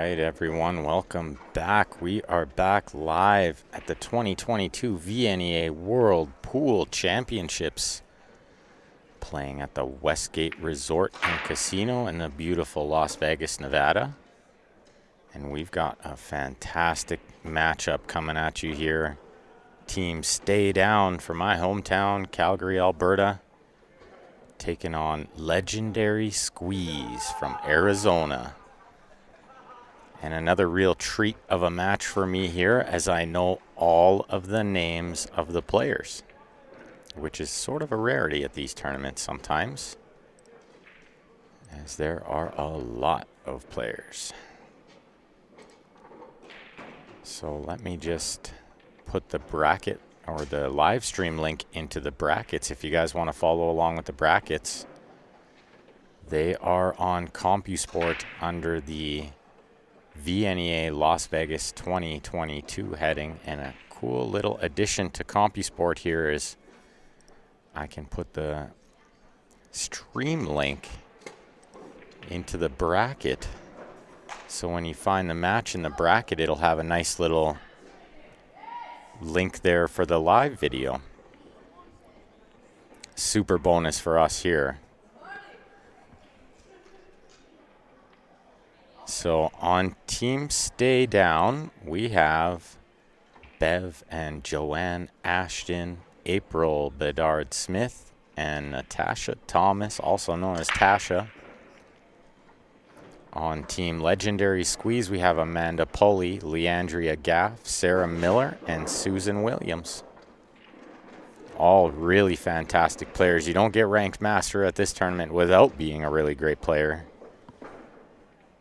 right, everyone, welcome back. We are back live at the 2022 VNEA World Pool Championships, playing at the Westgate Resort and Casino in the beautiful Las Vegas, Nevada. And we've got a fantastic matchup coming at you here. Team Stay Down from my hometown, Calgary, Alberta, taking on Legendary Squeeze from Arizona. And another real treat of a match for me here, as I know all of the names of the players, which is sort of a rarity at these tournaments sometimes, as there are a lot of players. So let me just put the bracket or the live stream link into the brackets if you guys want to follow along with the brackets. They are on CompuSport under the VNEA Las Vegas 2022 heading, and a cool little addition to CompuSport here is I can put the stream link into the bracket, so when you find the match in the bracket, it'll have a nice little link there for the live video. Super bonus for us here. So on Team Stay Down, we have Bev and Joanne Ashton, April Bedard Smith, and Natasha Thomas, also known as Tasha. On Team Legendary Squeeze, we have Amanda Pulley, Leandria Gaff, Sarah Miller, and Susan Williams. All really fantastic players. You don't get ranked master at this tournament without being a really great player.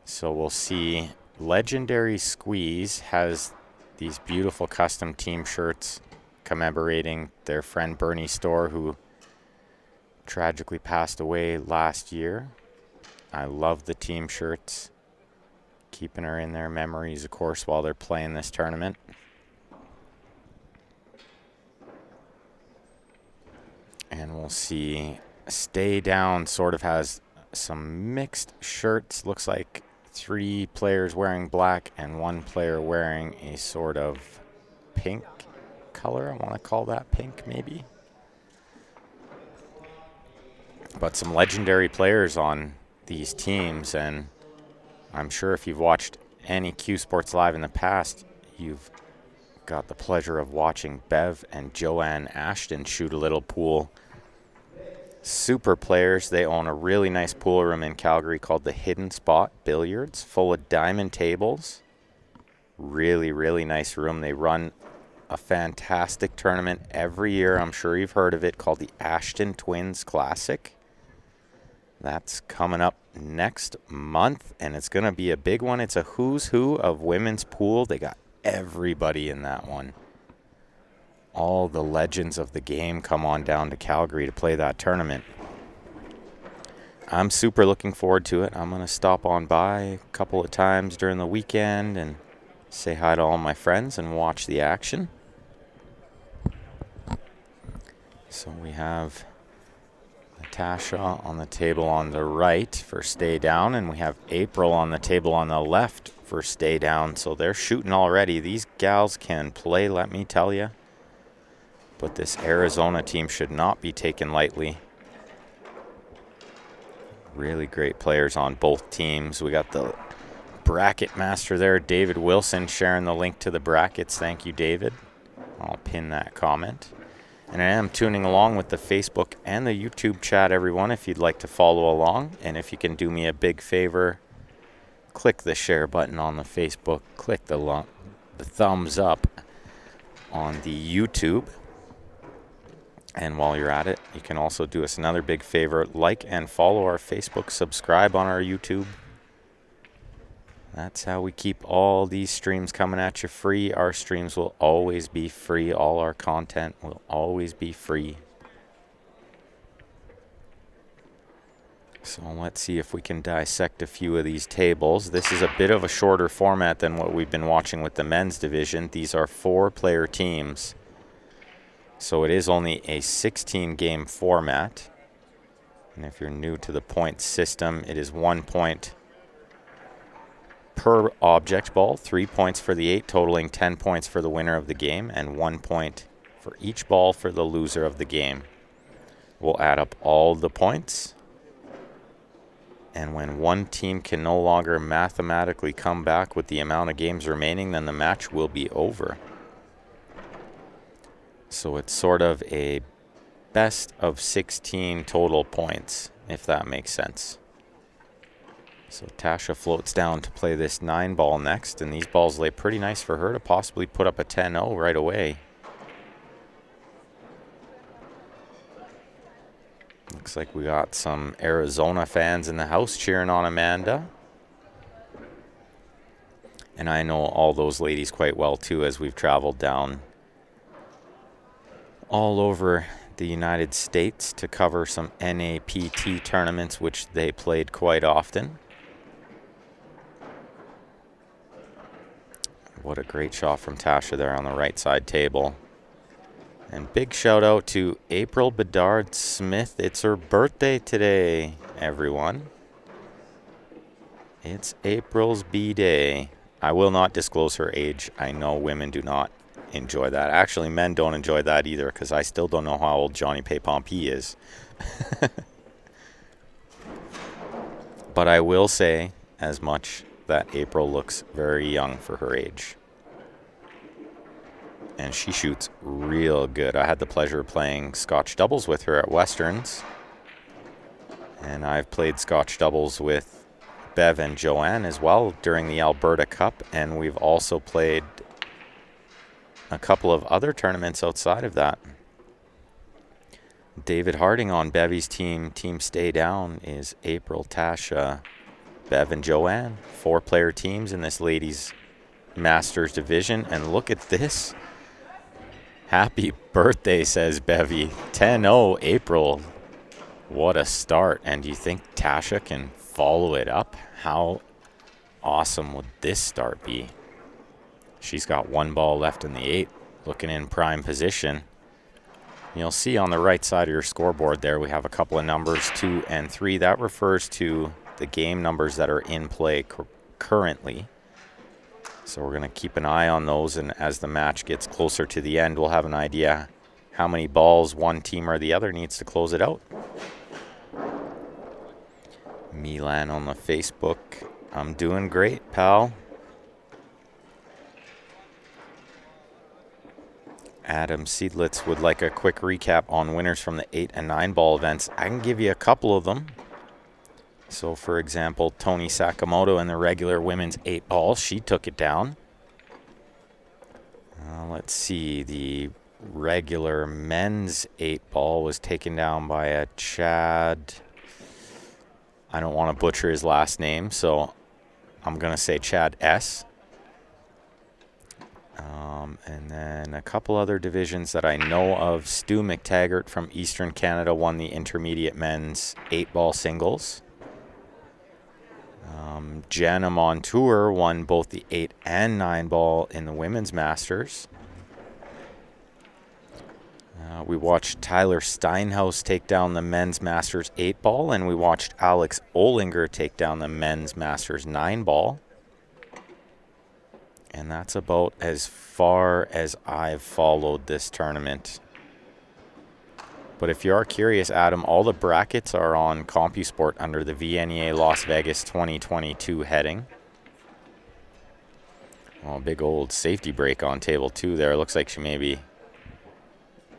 So we'll see. Legendary Squeeze has these beautiful custom team shirts commemorating their friend Bernie Storr, who tragically passed away last year. I love the team shirts, keeping her in their memories, of course, while they're playing this tournament. And we'll see. Stay Down sort of has some mixed shirts. Looks like 3 players wearing black and 1 player wearing a sort of pink color. I want to call that pink, maybe. But some legendary players on these teams, and I'm sure if you've watched any Q Sports Live in the past, you've got the pleasure of watching Bev and Joanne Ashton shoot a little pool. Super players. They own a really nice pool room in Calgary called the Hidden Spot Billiards, full of diamond tables. Really, really nice room. They run a fantastic tournament every year. I'm sure you've heard of it, called the Ashton Twins Classic. That's coming up next month, and it's going to be a big one. It's a who's who of women's pool. They got everybody in that one. All the legends of the game come on down to Calgary to play that tournament. I'm super looking forward to it. I'm going to stop on by a couple of times during the weekend and say hi to all my friends and watch the action. So we have Natasha on the table on the right for Stay Down, and we have April on the table on the left for Stay Down. So they're shooting already. These gals can play, let me tell you. But this Arizona team should not be taken lightly. Really great players on both teams. We got the bracket master there, David Wilson, sharing the link to the brackets. Thank you, David. I'll pin that comment. And I am tuning along with the Facebook and the YouTube chat, everyone, if you'd like to follow along. And if you can do me a big favor, click the share button on the Facebook, click the thumbs up on the YouTube. And while you're at it, you can also do us another big favor, like and follow our Facebook, subscribe on our YouTube. That's how we keep all these streams coming at you free. Our streams will always be free. All our content will always be free. So let's see if we can dissect a few of these tables. This is a bit of a shorter format than what we've been watching with the men's division. These are 4-player teams. So it is only a 16-game format. And if you're new to the point system, it is 1 point per object ball, 3 points for the 8, totaling 10 points for the winner of the game, and 1 point for each ball for the loser of the game. We'll add up all the points, and when one team can no longer mathematically come back with the amount of games remaining, then the match will be over. So it's sort of a best of 16 total points, if that makes sense. So Tasha floats down to play this 9 ball next, and these balls lay pretty nice for her to possibly put up a 10-0 right away. Looks like we got some Arizona fans in the house cheering on Amanda. And I know all those ladies quite well too, as we've traveled down all over the United States to cover some NAPT tournaments, which they played quite often. What a great shot from Tasha there on the right side table. And big shout out to April Bedard Smith. It's her birthday today, everyone. It's April's B-Day. I will not disclose her age. I know women do not enjoy that. Actually, men don't enjoy that either, because I still don't know how old Johnny Paypompey is. But I will say as much that April looks very young for her age. And she shoots real good. I had the pleasure of playing Scotch doubles with her at Westerns. And I've played Scotch doubles with Bev and Joanne as well during the Alberta Cup. And we've also played a couple of other tournaments outside of that. David Harding on Bevy's team, Team Stay Down, is April, Tasha, Bev, and Joanne. 4-player teams in this ladies' Masters division. And look at this. Happy birthday, says Bevy. 10-0, April. What a start. And do you think Tasha can follow it up? How awesome would this start be? She's got 1 ball left in the 8, looking in prime position. You'll see on the right side of your scoreboard there, we have a couple of numbers, 2 and 3. That refers to the game numbers that are in play currently. So we're going to keep an eye on those, and as the match gets closer to the end, we'll have an idea how many balls one team or the other needs to close it out. Milan on the Facebook. I'm doing great, pal. Adam Seidlitz would like a quick recap on winners from the 8 and 9 ball events. I can give you a couple of them. So, for example, Tony Sakamoto in the regular women's 8 ball, she took it down. Let's see, the regular men's 8 ball was taken down by a Chad. I don't want to butcher his last name, so I'm going to say Chad S. And then a couple other divisions that I know of. Stu McTaggart from Eastern Canada won the intermediate men's 8 ball singles. Jana Montour won both the 8 and 9 ball in the women's masters. We watched Tyler Steinhaus take down the men's masters 8 ball, and we watched Alex Olinger take down the men's masters 9 ball. And that's about as far as I've followed this tournament. But if you are curious, Adam, all the brackets are on CompuSport under the VNEA Las Vegas 2022 heading. Well, big old safety break on table 2 there. Looks like she maybe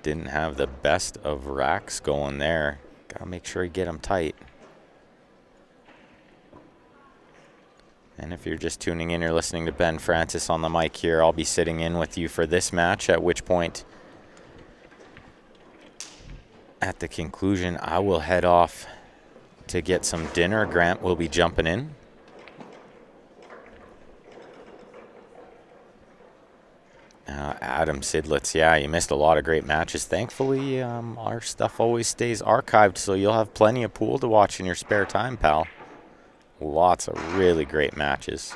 didn't have the best of racks going there. Gotta make sure you get them tight. And if you're just tuning in, you're listening to Ben Francis on the mic here. I'll be sitting in with you for this match, at which point, at the conclusion, I will head off to get some dinner. Grant will be jumping in. Adam Sidlitz, yeah, you missed a lot of great matches. Thankfully, our stuff always stays archived, so you'll have plenty of pool to watch in your spare time, pal. Lots of really great matches.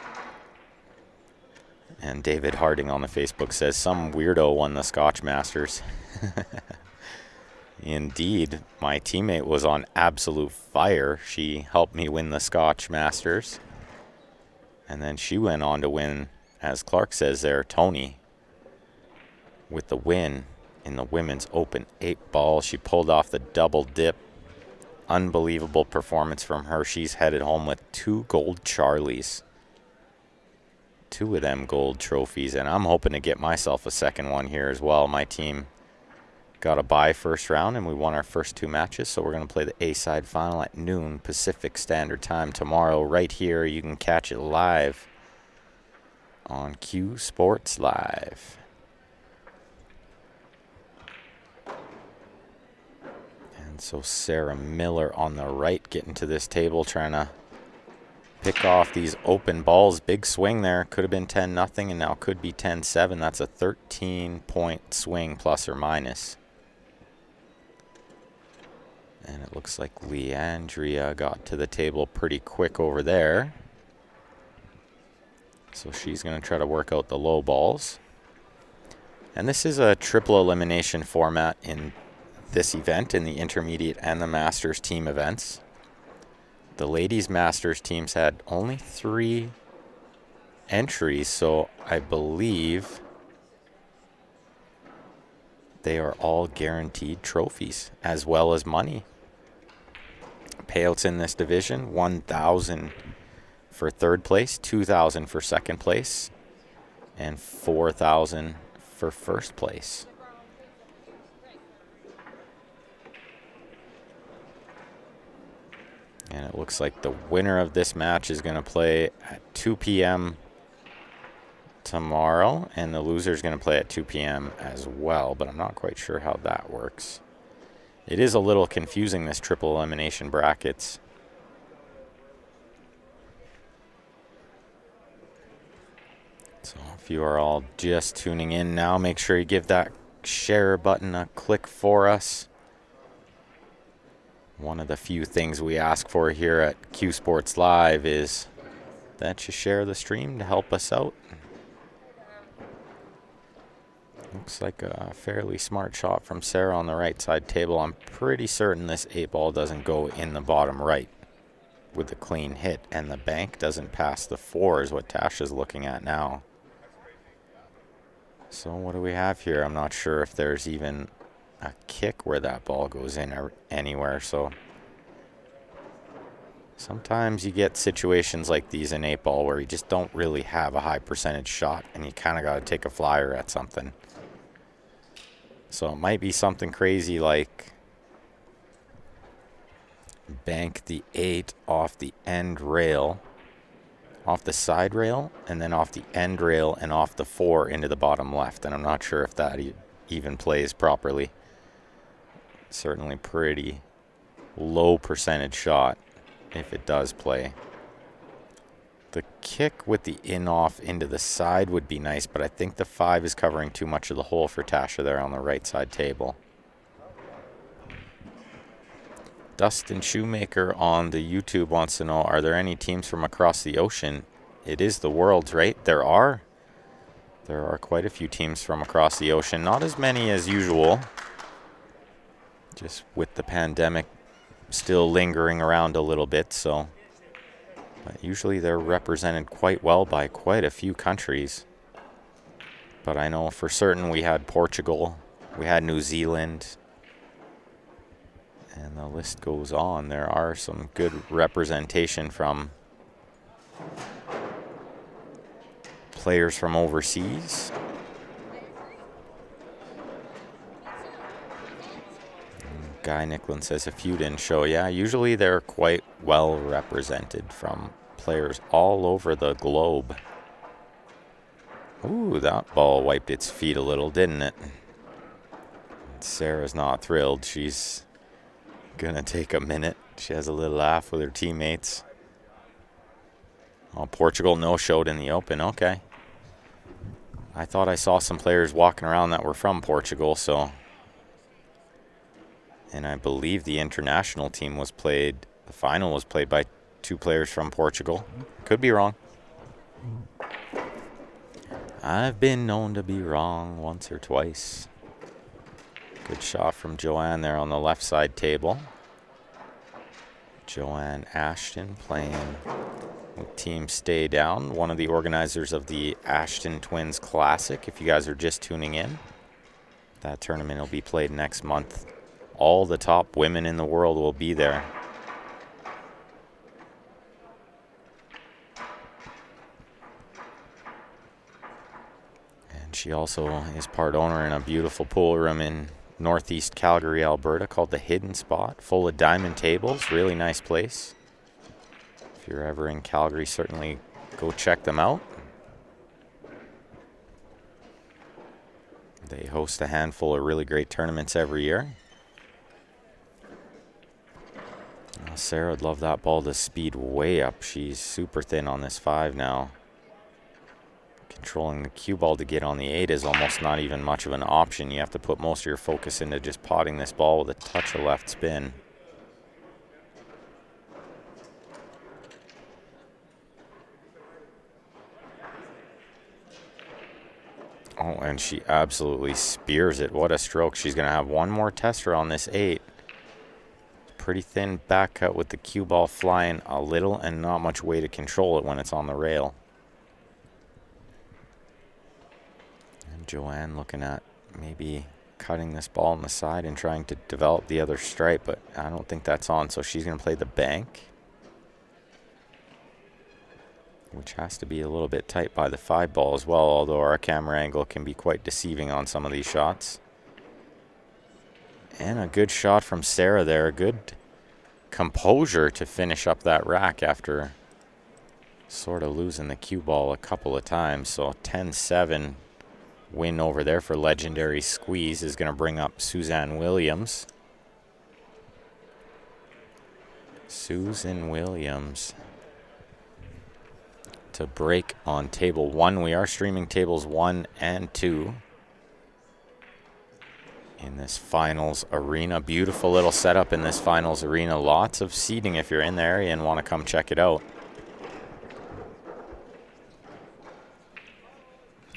And David Harding on the Facebook says, some weirdo won the Scotch Masters. Indeed, my teammate was on absolute fire. She helped me win the Scotch Masters. And then she went on to win, as Clark says there, Tony, with the win in the Women's Open 8-ball. She pulled off the double dip. Unbelievable performance from her. She's headed home with 2 gold Charlies. 2 of them gold trophies, and I'm hoping to get myself a second one here as well. My team got a bye first round, and we won our first 2 matches, so we're going to play the A-side final at noon Pacific Standard Time tomorrow right here. You can catch it live on Q Sports Live. And so Sarah Miller on the right getting to this table, trying to pick off these open balls. Big swing there. Could have been 10-0 and now could be 10-7. That's a 13-point swing plus or minus. And it looks like Leandria got to the table pretty quick over there. So she's going to try to work out the low balls. And this is a triple elimination format in this event, in the intermediate and the Masters team events. The ladies Masters teams had only 3 entries, so I believe they are all guaranteed trophies as well as money. Payouts in this division: $1,000 for third place, $2,000 for second place, and $4,000 for first place. And it looks like the winner of this match is going to play at 2 p.m. tomorrow, and the loser is going to play at 2 p.m. as well, but I'm not quite sure how that works. It is a little confusing, this triple elimination brackets. So if you are all just tuning in now, make sure you give that share button a click for us. One of the few things we ask for here at Q Sports Live is that you share the stream to help us out. Looks like a fairly smart shot from Sarah on the right side table. I'm pretty certain this 8-ball doesn't go in the bottom right with the clean hit, and the bank doesn't pass the 4 is what Tasha's looking at now. So what do we have here? I'm not sure if there's even a kick where that ball goes in or anywhere. So sometimes you get situations like these in 8-ball where you just don't really have a high percentage shot, and you kind of got to take a flyer at something. So it might be something crazy like bank the 8 off the end rail, off the side rail, and then off the end rail and off the 4 into the bottom left. And I'm not sure if that even plays properly. Certainly pretty low percentage shot if it does play. The kick with the in-off into the side would be nice, but I think the 5 is covering too much of the hole for Tasha there on the right side table. Dustin Shoemaker on the YouTube wants to know, are there any teams from across the ocean? It is the Worlds, right? There are. There are quite a few teams from across the ocean. Not as many as usual. Just with the pandemic still lingering around a little bit, so. But usually they're represented quite well by quite a few countries. But I know for certain we had Portugal, we had New Zealand, and the list goes on. There are some good representation from players from overseas. Guy Nicklin says a few didn't show. Yeah, usually they're quite well represented from players all over the globe. Ooh, that ball wiped its feet a little, didn't it? Sarah's not thrilled. She's gonna take a minute. She has a little laugh with her teammates. Oh, Portugal no-showed in the Open. Okay. I thought I saw some players walking around that were from Portugal, so. And I believe the international team was played, the final was played by 2 players from Portugal. Could be wrong. I've been known to be wrong once or twice. Good shot from Joanne there on the left side table. Joanne Ashton playing Team Stay Down, one of the organizers of the Ashton Twins Classic. If you guys are just tuning in, that tournament will be played next month. All the top women in the world will be there. And she also is part owner in a beautiful pool room in northeast Calgary, Alberta, called the Hidden Spot, full of diamond tables. Really nice place. If you're ever in Calgary, certainly go check them out. They host a handful of really great tournaments every year. Sarah would love that ball to speed way up. She's super thin on this 5 now. Controlling the cue ball to get on the 8 is almost not even much of an option. You have to put most of your focus into just potting this ball with a touch of left spin. Oh, and she absolutely spears it. What a stroke. She's going to have one more tester on this 8. Pretty thin back cut with the cue ball flying a little and not much way to control it when it's on the rail. And Joanne looking at maybe cutting this ball on the side and trying to develop the other stripe, but I don't think that's on, so she's going to play the bank, which has to be a little bit tight by the 5 ball as well, although our camera angle can be quite deceiving on some of these shots. And a good shot from Sarah there. Good composure to finish up that rack after sort of losing the cue ball a couple of times. So 10-7 win over there for Legendary Squeeze is going to bring up Suzanne Williams. Susan Williams to break on table 1. We are streaming tables 1 and 2 in this finals arena. Beautiful little setup in this finals arena. Lots of seating if you're in the area and want to come check it out.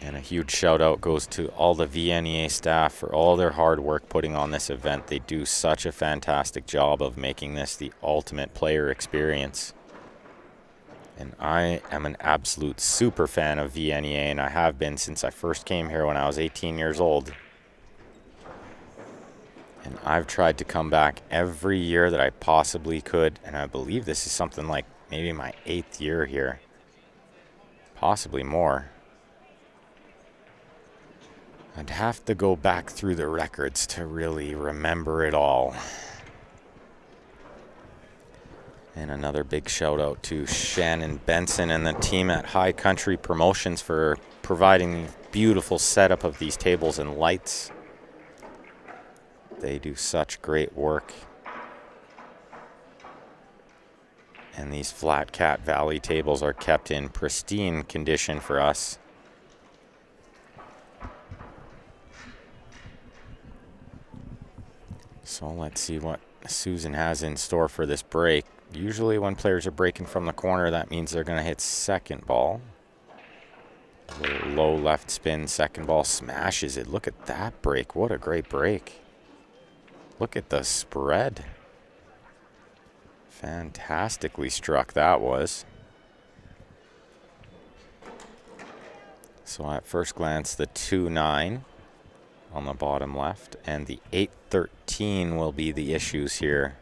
And a huge shout out goes to all the VNEA staff for all their hard work putting on this event. They do such a fantastic job of making this the ultimate player experience. And I am an absolute super fan of VNEA, and I have been since I first came here when I was 18 years old. And I've tried to come back every year that I possibly could, and I believe this is something like maybe my 8th year here. Possibly more. I'd have to go back through the records to really remember it all. And another big shout out to Shannon Benson and the team at High Country Promotions for providing the beautiful setup of these tables and lights. They do such great work. And these Flat Cat Valley tables are kept in pristine condition for us. So let's see what Susan has in store for this break. Usually when players are breaking from the corner, that means they're going to hit second ball. A little low left spin, second ball smashes it. Look at that break. What a great break. Look at the spread. Fantastically struck that was. So at first glance, the 2-9 on the bottom left, and the 8-13 will be the issues here.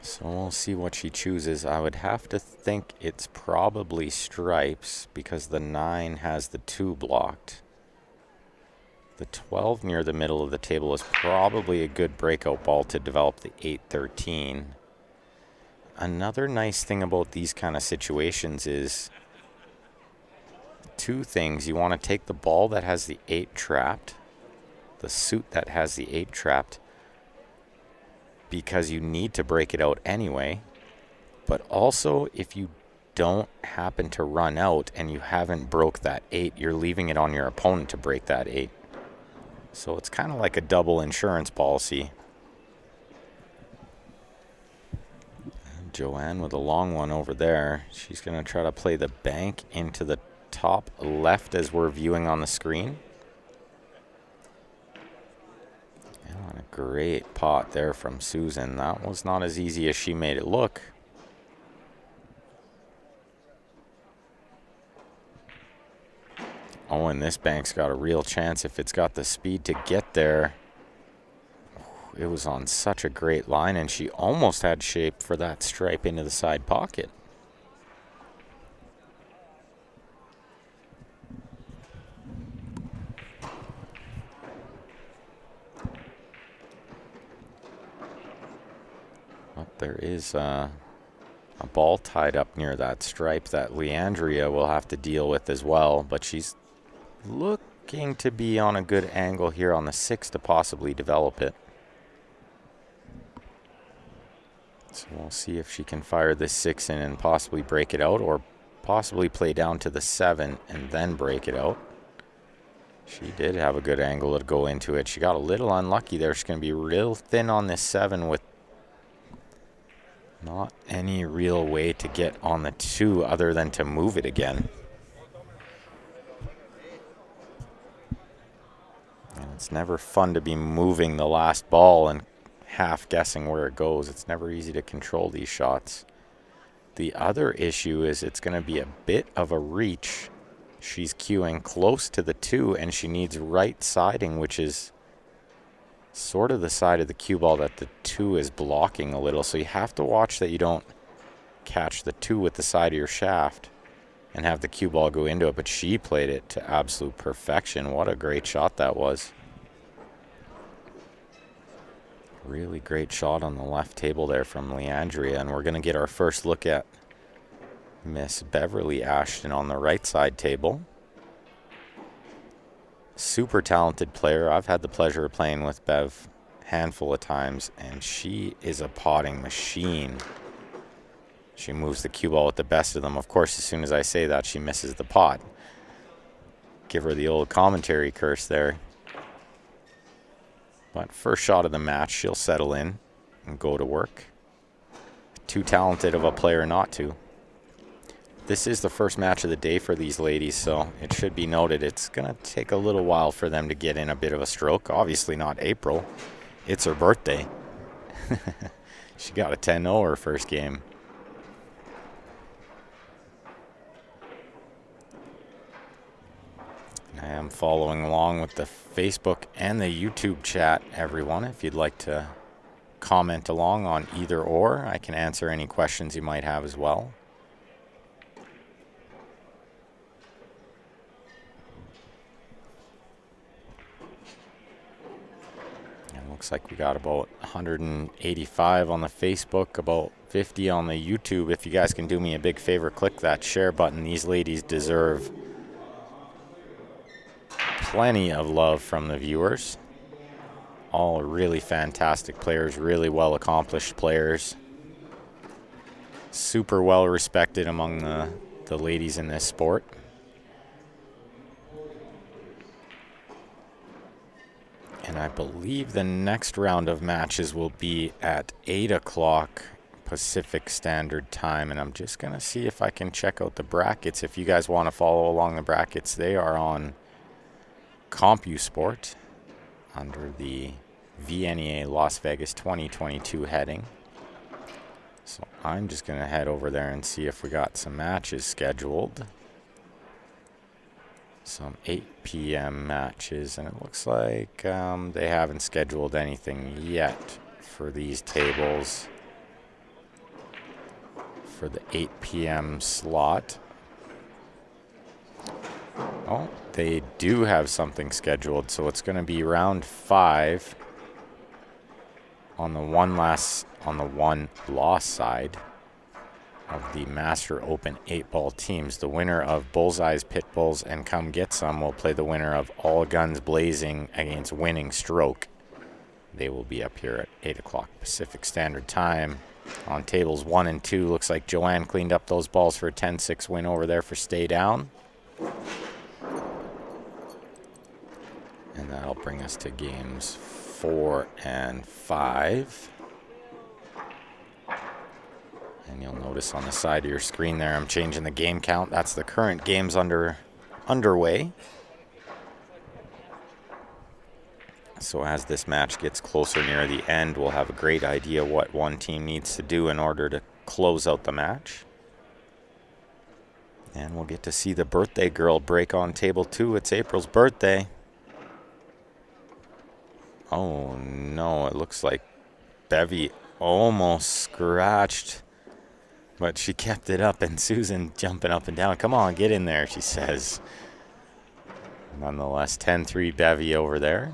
So we'll see what she chooses. I would have to think it's probably stripes because the 9 has the 2 blocked. The 12 near the middle of the table is probably a good breakout ball to develop the 8-13. Another nice thing about these kind of situations is 2 things. You want to take the ball that has the 8 trapped, the suit that has the 8 trapped, because you need to break it out anyway. But also, if you don't happen to run out and you haven't broke that 8, you're leaving it on your opponent to break that 8. So it's kind of like a double insurance policy. And Joanne with a long one over there. She's going to try to play the bank into the top left as we're viewing on the screen. And a great pot there from Susan. That was not as easy as she made it look. Oh, and this bank's got a real chance if it's got the speed to get there. It was on such a great line, and she almost had shape for that stripe into the side pocket. But there is a ball tied up near that stripe that Leandria will have to deal with as well, but she's looking to be on a good angle here on the 6 to possibly develop it. So we'll see if she can fire this 6 in and possibly break it out, or possibly play down to the 7 and then break it out. She did have a good angle to go into it. She got a little unlucky there. She's going to be real thin on this 7 with not any real way to get on the 2 other than to move it again. And it's never fun to be moving the last ball and half guessing where it goes. It's never easy to control these shots. The other issue is it's going to be a bit of a reach. She's cueing close to the 2, and she needs right siding, which is sort of the side of the cue ball that the 2 is blocking a little. So you have to watch that you don't catch the 2 with the side of your shaft and have the cue ball go into it. But she played it to absolute perfection. What a great shot that was. Really great shot on the left table there from Leandria. And we're going to get our first look at Miss Beverly Ashton on the right side table. Super talented player. I've had the pleasure of playing with Bev a handful of times, and she is a potting machine. She moves the cue ball with the best of them. Of course, as soon as I say that, she misses the pot. Give her the old commentary curse there. But first shot of the match, she'll settle in and go to work. Too talented of a player not to. This is the first match of the day for these ladies, so it should be noted it's going to take a little while for them to get in a bit of a stroke. Obviously not April. It's her birthday. She got a 10-0 her first game. I am following along with the Facebook and the YouTube chat, everyone. If you'd like to comment along on either or, I can answer any questions you might have as well. Looks like we got about 185 on the Facebook, about 50 on the YouTube. If you guys can do me a big favor, click that share button. These ladies deserve plenty of love from the viewers. All really fantastic players, really well accomplished players. Super well respected among the ladies in this sport. And I believe the next round of matches will be at 8 o'clock Pacific Standard Time. And I'm just going to see if I can check out the brackets. If you guys want to follow along the brackets, they are on CompuSport under the VNEA Las Vegas 2022 heading. So I'm just going to head over there and see if we got some matches scheduled. Some 8 p.m. matches, and it looks like they haven't scheduled anything yet for these tables for the 8 p.m. slot. Oh, they do have something scheduled, so it's going to be round 5 on the one loss side of the Master Open 8-ball teams. The winner of Bullseyes, Pitbulls, and Come Get Some will play the winner of All Guns Blazing against Winning Stroke. They will be up here at 8 o'clock Pacific Standard Time. On tables 1 and 2, looks like Joanne cleaned up those balls for a 10-6 win over there for Stay Down. And that'll bring us to games 4 and 5. And you'll notice on the side of your screen there, I'm changing the game count. That's the current games underway. So as this match gets closer near the end, we'll have a great idea what one team needs to do in order to close out the match. And we'll get to see the birthday girl break on table 2. It's April's birthday. Oh no, it looks like Bevy almost scratched, but she kept it up, and Susan jumping up and down. Come on, get in there, she says. Nonetheless, 10-3 Bevy over there.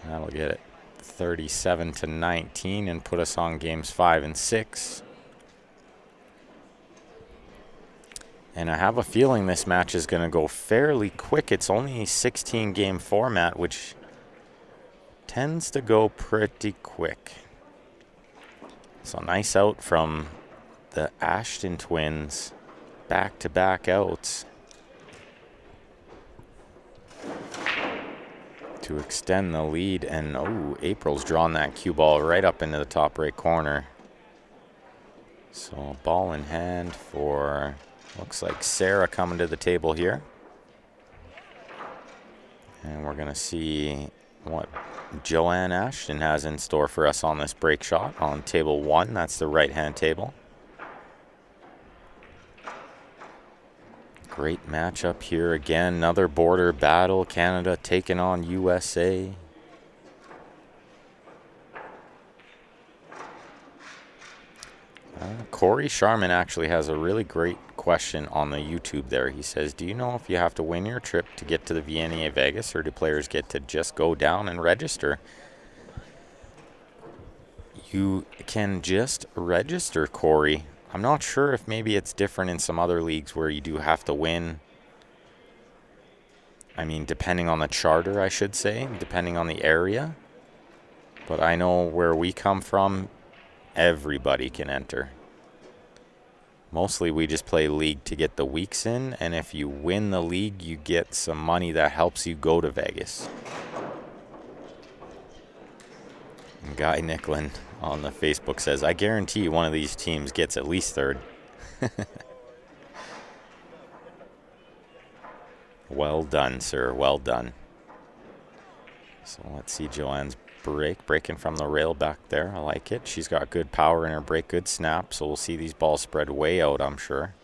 That'll get it 37-19 and put us on games 5 and 6. And I have a feeling this match is going to go fairly quick. It's only a 16-game format, which tends to go pretty quick. So nice out from the Ashton twins. Back-to-back outs to extend the lead. And, oh, April's drawn that cue ball right up into the top right corner. So ball in hand for, looks like Sarah coming to the table here. And we're going to see what Joanne Ashton has in store for us on this break shot on table 1. That's the right-hand table. Great matchup here again. Another border battle. Canada taking on USA. Corey Sharman actually has a really great question on the YouTube there. He says, do you know if you have to win your trip to get to the VNEA Vegas, or do players get to just go down and register? You can just register, Corey. I'm not sure if maybe it's different in some other leagues where you do have to win. I mean, depending on the charter, I should say, depending on the area. But I know where we come from, everybody can enter. Mostly we just play league to get the weeks in, and if you win the league, you get some money that helps you go to Vegas. And Guy Nicklin on the Facebook says, I guarantee one of these teams gets at least third. Well done, sir. Well done. So let's see Joanne's breaking from the rail back there. I like it. She's got good power in her break, good snap. So we'll see these balls spread way out, I'm sure.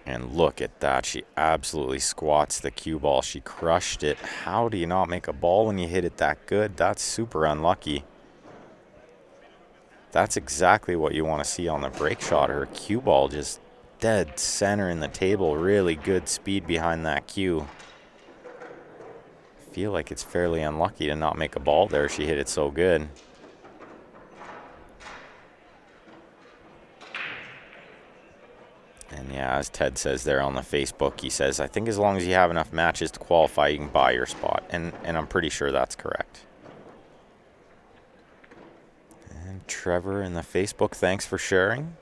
And look at that. She absolutely squats the cue ball. She crushed it. How do you not make a ball when you hit it that good? That's super unlucky. That's exactly what you want to see on the break shot. Her cue ball just dead center in the table. Really good speed behind that cue. I feel like it's fairly unlucky to not make a ball there. She hit it so good. And yeah, as Ted says there on the Facebook, he says, I think as long as you have enough matches to qualify, you can buy your spot. And I'm pretty sure that's correct. And Trevor in the Facebook, thanks for sharing.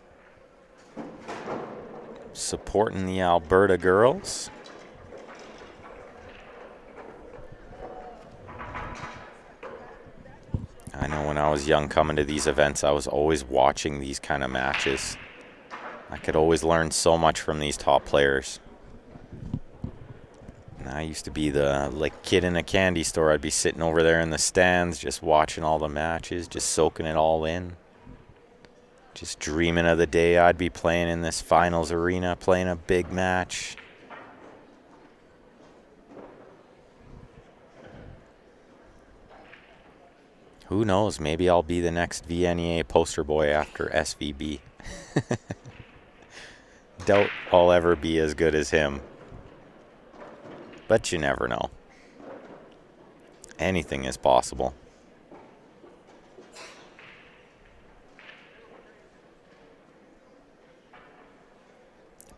Supporting the Alberta girls. I know when I was young coming to these events, I was always watching these kind of matches. I could always learn so much from these top players. And I used to be the kid in a candy store. I'd be sitting over there in the stands just watching all the matches, just soaking it all in. Just dreaming of the day I'd be playing in this finals arena, playing a big match. Who knows, maybe I'll be the next VNEA poster boy after SVB. Doubt I'll ever be as good as him. But you never know. Anything is possible.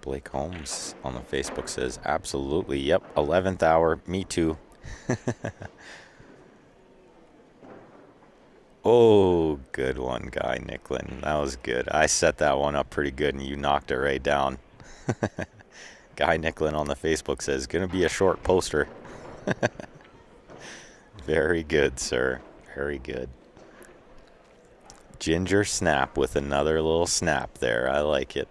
Blake Holmes on the Facebook says, absolutely, yep, 11th hour, me too. Oh, good one, Guy Nicklin. That was good. I set that one up pretty good, and you knocked it right down. Guy Nicklin on the Facebook says, gonna be a short poster. Very good, sir. Very good. Ginger snap with another little snap there. I like it.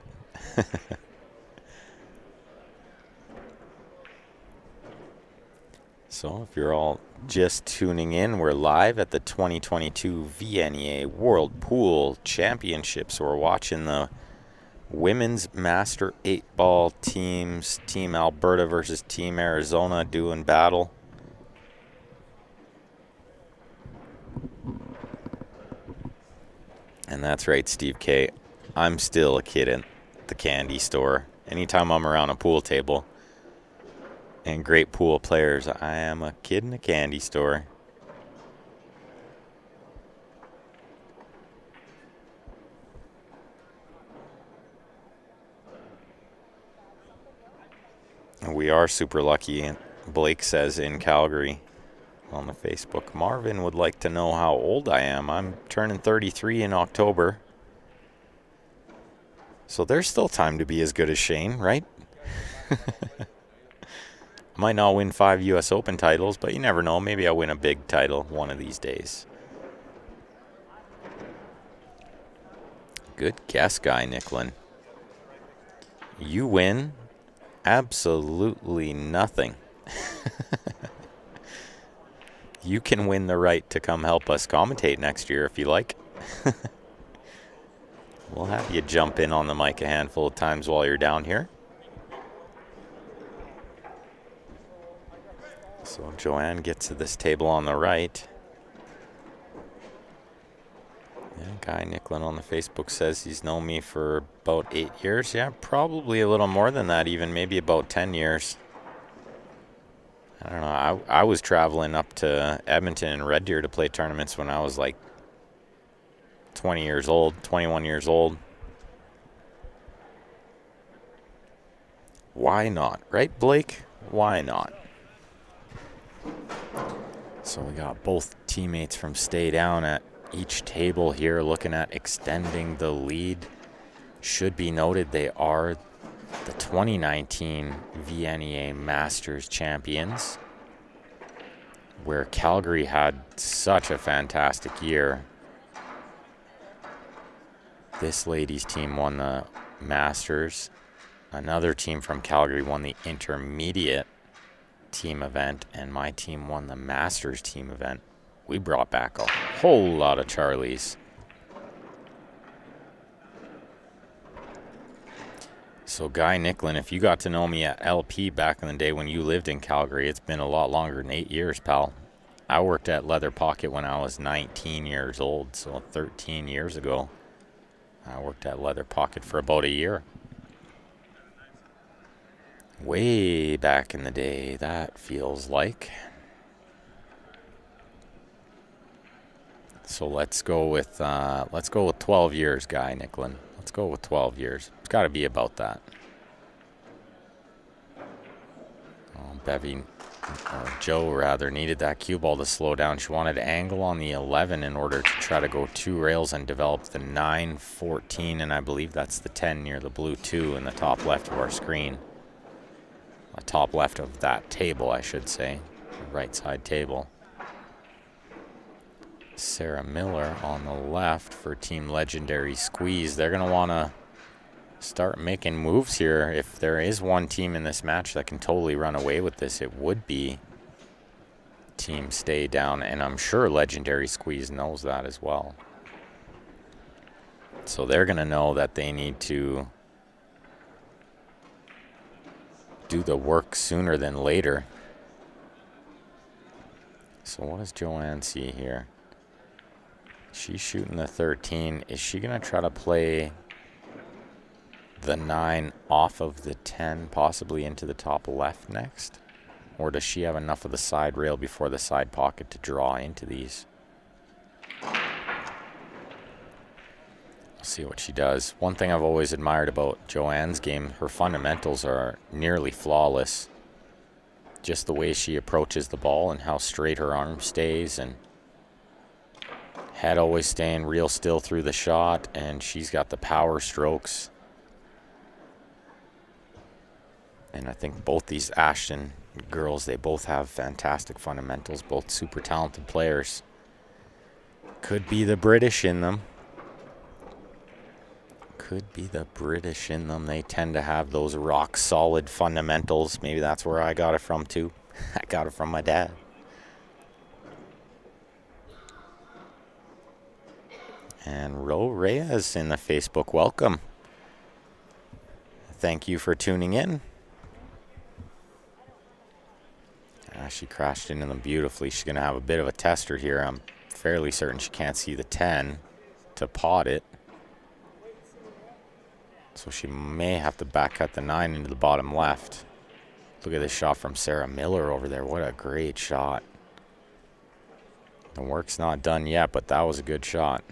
So if you're all just tuning in, we're live at the 2022 VNEA World Pool Championships. We're watching the Women's Master 8-Ball teams, Team Alberta versus Team Arizona doing battle. And that's right, Steve K. I'm still a kid in the candy store. Anytime I'm around a pool table and great pool players, I am a kid in a candy store. We are super lucky, Blake says in Calgary on the Facebook. Marvin would like to know how old I am. I'm turning 33 in October. So there's still time to be as good as Shane, right? Might not win 5 U.S. Open titles, but you never know. Maybe I'll win a big title one of these days. Good guess, Guy Nicklin. You win absolutely nothing. You can win the right to come help us commentate next year if you like. We'll have you jump in on the mic a handful of times while you're down here. So Joanne gets to this table on the right. Yeah, Guy Nicklin on the Facebook says he's known me for about 8 years. Yeah, probably a little more than that even, maybe about 10 years. I don't know. I was traveling up to Edmonton and Red Deer to play tournaments when I was like 20 years old, 21 years old. Why not? Right, Blake? Why not? So we got both teammates from Stay Down at each table here looking at extending the lead. Should be noted they are the 2019 VNEA Masters champions, where Calgary had such a fantastic year. This ladies team won the Masters. Another team from Calgary won the intermediate team event, and my team won the Masters team event. We brought back a whole lot of Charlies. So Guy Nicklin, if you got to know me at LP back in the day when you lived in Calgary, it's been a lot longer than 8 years, pal. I worked at Leather Pocket when I was 19 years old, so 13 years ago. I worked at Leather Pocket for about a year. Way back in the day, that feels like. So let's go with 12 years, Guy Nicklin. Let's go with 12 years. It's got to be about that. Oh, Bevy, or Joe rather, needed that cue ball to slow down. She wanted to angle on the 11 in order to try to go 2 rails and develop the 9, 14, and I believe that's the 10 near the blue 2 in the top left of our screen. The top left of that table, I should say. The right side table. Sarah Miller on the left for Team Legendary Squeeze. They're going to want to start making moves here. If there is one team in this match that can totally run away with this, it would be Team Stay Down, and I'm sure Legendary Squeeze knows that as well. So they're going to know that they need to do the work sooner than later. So what does Joanne see here? She's shooting the 13. Is she going to try to play the 9 off of the 10, possibly into the top left next? Or does she have enough of the side rail before the side pocket to draw into these? We'll see what she does. One thing I've always admired about Joanne's game, her fundamentals are nearly flawless. Just the way she approaches the ball and how straight her arm stays, and head always staying real still through the shot, and she's got the power strokes. And I think both these Ashton girls, they both have fantastic fundamentals, both super talented players. Could be the British in them. could be the British in them. They tend to have those rock solid fundamentals. Maybe that's where I got it from too. I got it from my dad. And Ro Reyes in the Facebook, welcome. Thank you for tuning in. She crashed into them beautifully. She's going to have a bit of a tester here. I'm fairly certain she can't see the 10 to pot it. So she may have to back cut the 9 into the bottom left. Look at this shot from Sarah Miller over there. What a great shot. The work's not done yet, but that was a good shot.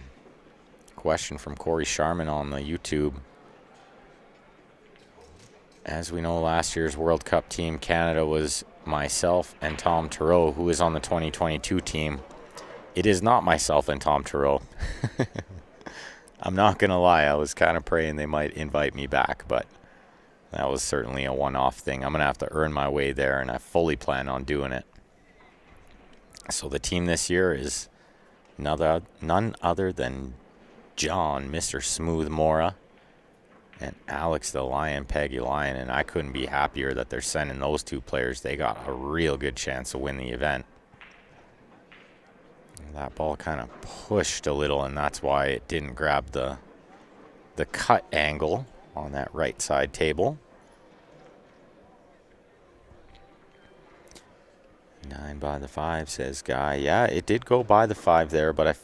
Question from Corey Sharman on the YouTube. As we know, last year's World Cup Team Canada was myself and Tom Thoreau, who is on the 2022 team. It is not myself and Tom Thoreau. I'm not going to lie. I was kind of praying they might invite me back, but that was certainly a one-off thing. I'm going to have to earn my way there, and I fully plan on doing it. So the team this year is none other than John, Mr. Smooth Mora, and Alex the Lion, Peggy Lion, and I couldn't be happier that they're sending those two players. They got a real good chance to win the event. And that ball kind of pushed a little, and that's why it didn't grab the cut angle on that right side table. 9 by the 5, says Guy. Yeah, it did go by the 5 there, but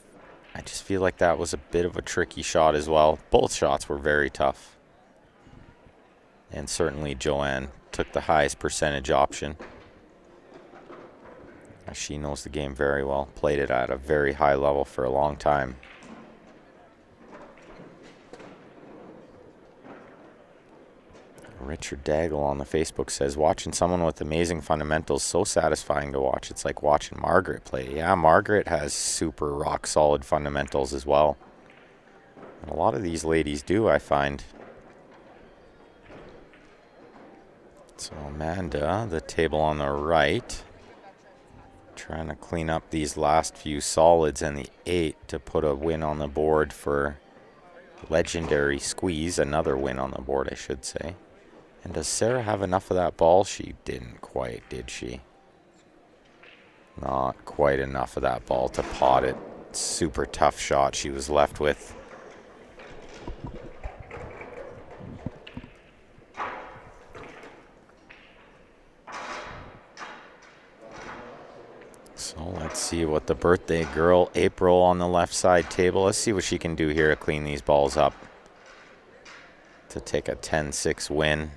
I just feel like that was a bit of a tricky shot as well. Both shots were very tough. And certainly Joanne took the highest percentage option. She knows the game very well. Played it at a very high level for a long time. Richard Daggle on the Facebook says, watching someone with amazing fundamentals, so satisfying to watch. It's like watching Margaret play. Yeah, Margaret has super rock solid fundamentals as well. And a lot of these ladies do, I find. So Amanda, the table on the right, trying to clean up these last few solids and the 8 to put a win on the board for Legendary Squeeze. Another win on the board, I should say. And does Sarah have enough of that ball? She didn't quite, did she? Not quite enough of that ball to pot it. Super tough shot she was left with. So let's see what the birthday girl, April, on the left side table. Let's see what she can do here to clean these balls up to take a 10-6 win.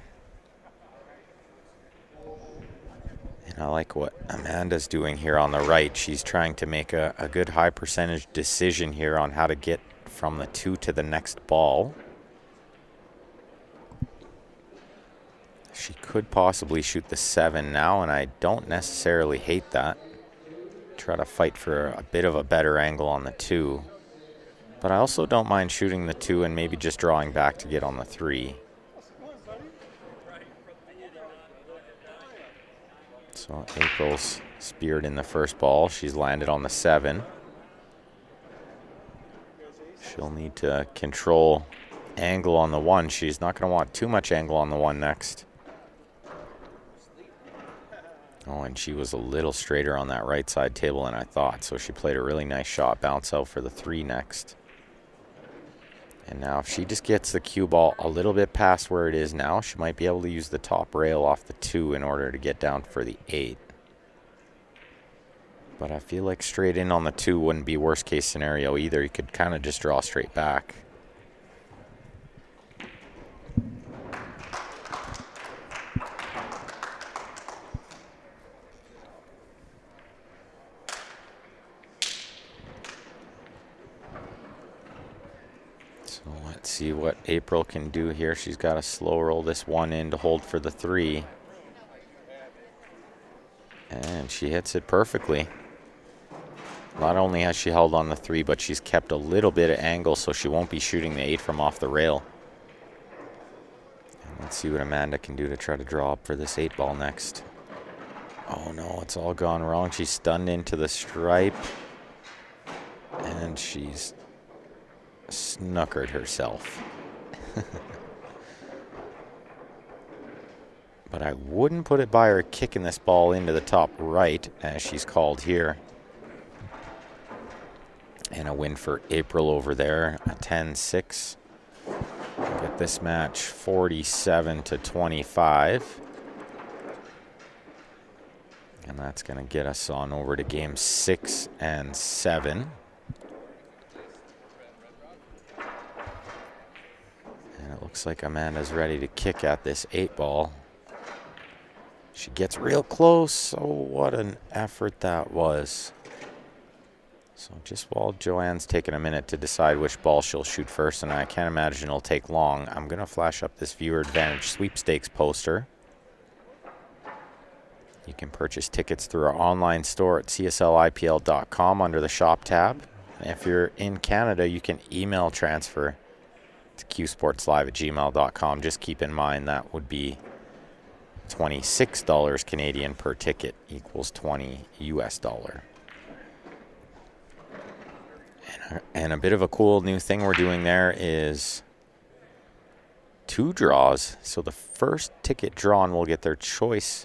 And I like what Amanda's doing here on the right. She's trying to make a good high percentage decision here on how to get from the 2 to the next ball. She could possibly shoot the 7 now, and I don't necessarily hate that. Try to fight for a bit of a better angle on the 2. But I also don't mind shooting the 2 and maybe just drawing back to get on the 3. So April's speared in the first ball. She's landed on the 7. She'll need to control angle on the 1. She's not going to want too much angle on the 1 next. Oh, and she was a little straighter on that right side table than I thought. So she played a really nice shot. Bounce out for the 3 next. And now if she just gets the cue ball a little bit past where it is now, she might be able to use the top rail off the 2 in order to get down for the 8. But I feel like straight in on the 2 wouldn't be worst case scenario either. You could kind of just draw straight back. Let's see what April can do here. She's got to slow roll this 1 in to hold for the 3. And she hits it perfectly. Not only has she held on the 3, but she's kept a little bit of angle so she won't be shooting the 8 from off the rail. And let's see what Amanda can do to try to draw up for this 8 ball next. Oh no, it's all gone wrong. She's stunned into the stripe. And she's snookered herself. But I wouldn't put it by her kicking this ball into the top right, as she's called here. And a win for April over there, a 10-6. Get this match 47-25. And that's going to get us on over to game 6 and 7. And it looks like Amanda's ready to kick at this 8-ball. She gets real close. Oh, what an effort that was. So just while Joanne's taking a minute to decide which ball she'll shoot first, and I can't imagine it'll take long, I'm going to flash up this Viewer Advantage Sweepstakes poster. You can purchase tickets through our online store at cslipl.com under the Shop tab. And if you're in Canada, you can email transfer to qsportslive@gmail.com. Just keep in mind that would be $26 Canadian per ticket, equals $20 US. And a bit of a cool new thing we're doing there is 2 draws. So the first ticket drawn will get their choice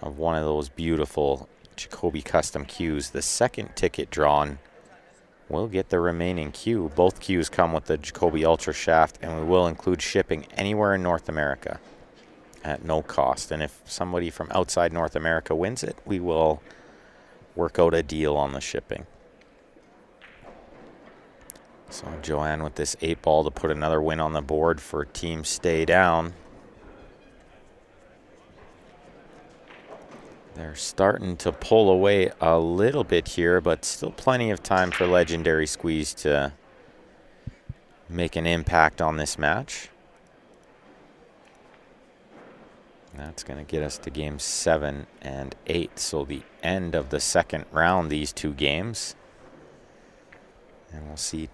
of one of those beautiful Jacoby custom cues. The second ticket drawn will get the remaining cue. Both cues come with the Jacoby Ultra Shaft, and we will include shipping anywhere in North America at no cost. And if somebody from outside North America wins it, we will work out a deal on the shipping. So Joanne with this 8-ball to put another win on the board for Team Stay Down. They're starting to pull away a little bit here, but still plenty of time for Legendary Squeeze to make an impact on this match. That's going to get us to game 7 and 8. So the end of the second round, these 2 games. And we'll see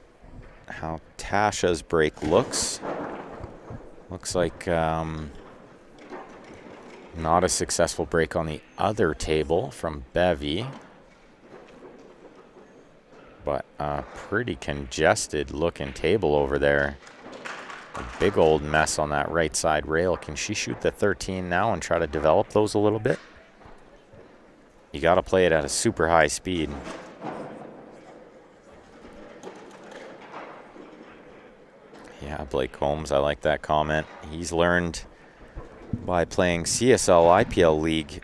how Tasha's break looks. Looks like not a successful break on the other table from Bevy. But a pretty congested looking table over there. A big old mess on that right side rail. Can she shoot the 13 now and try to develop those a little bit? You got to play it at a super high speed. Yeah, Blake Holmes, I like that comment. He's learned by playing CSL IPL League,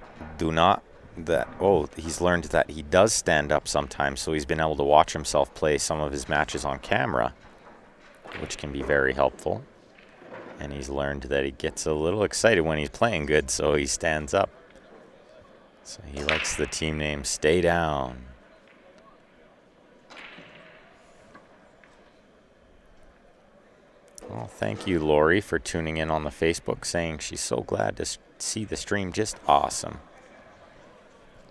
he's learned that he does stand up sometimes, so he's been able to watch himself play some of his matches on camera, which can be very helpful. And he's learned that he gets a little excited when he's playing good, so he stands up. So he likes the team name Stay Down. Well, thank you, Lori, for tuning in on the Facebook, saying she's so glad to see the stream. Just awesome.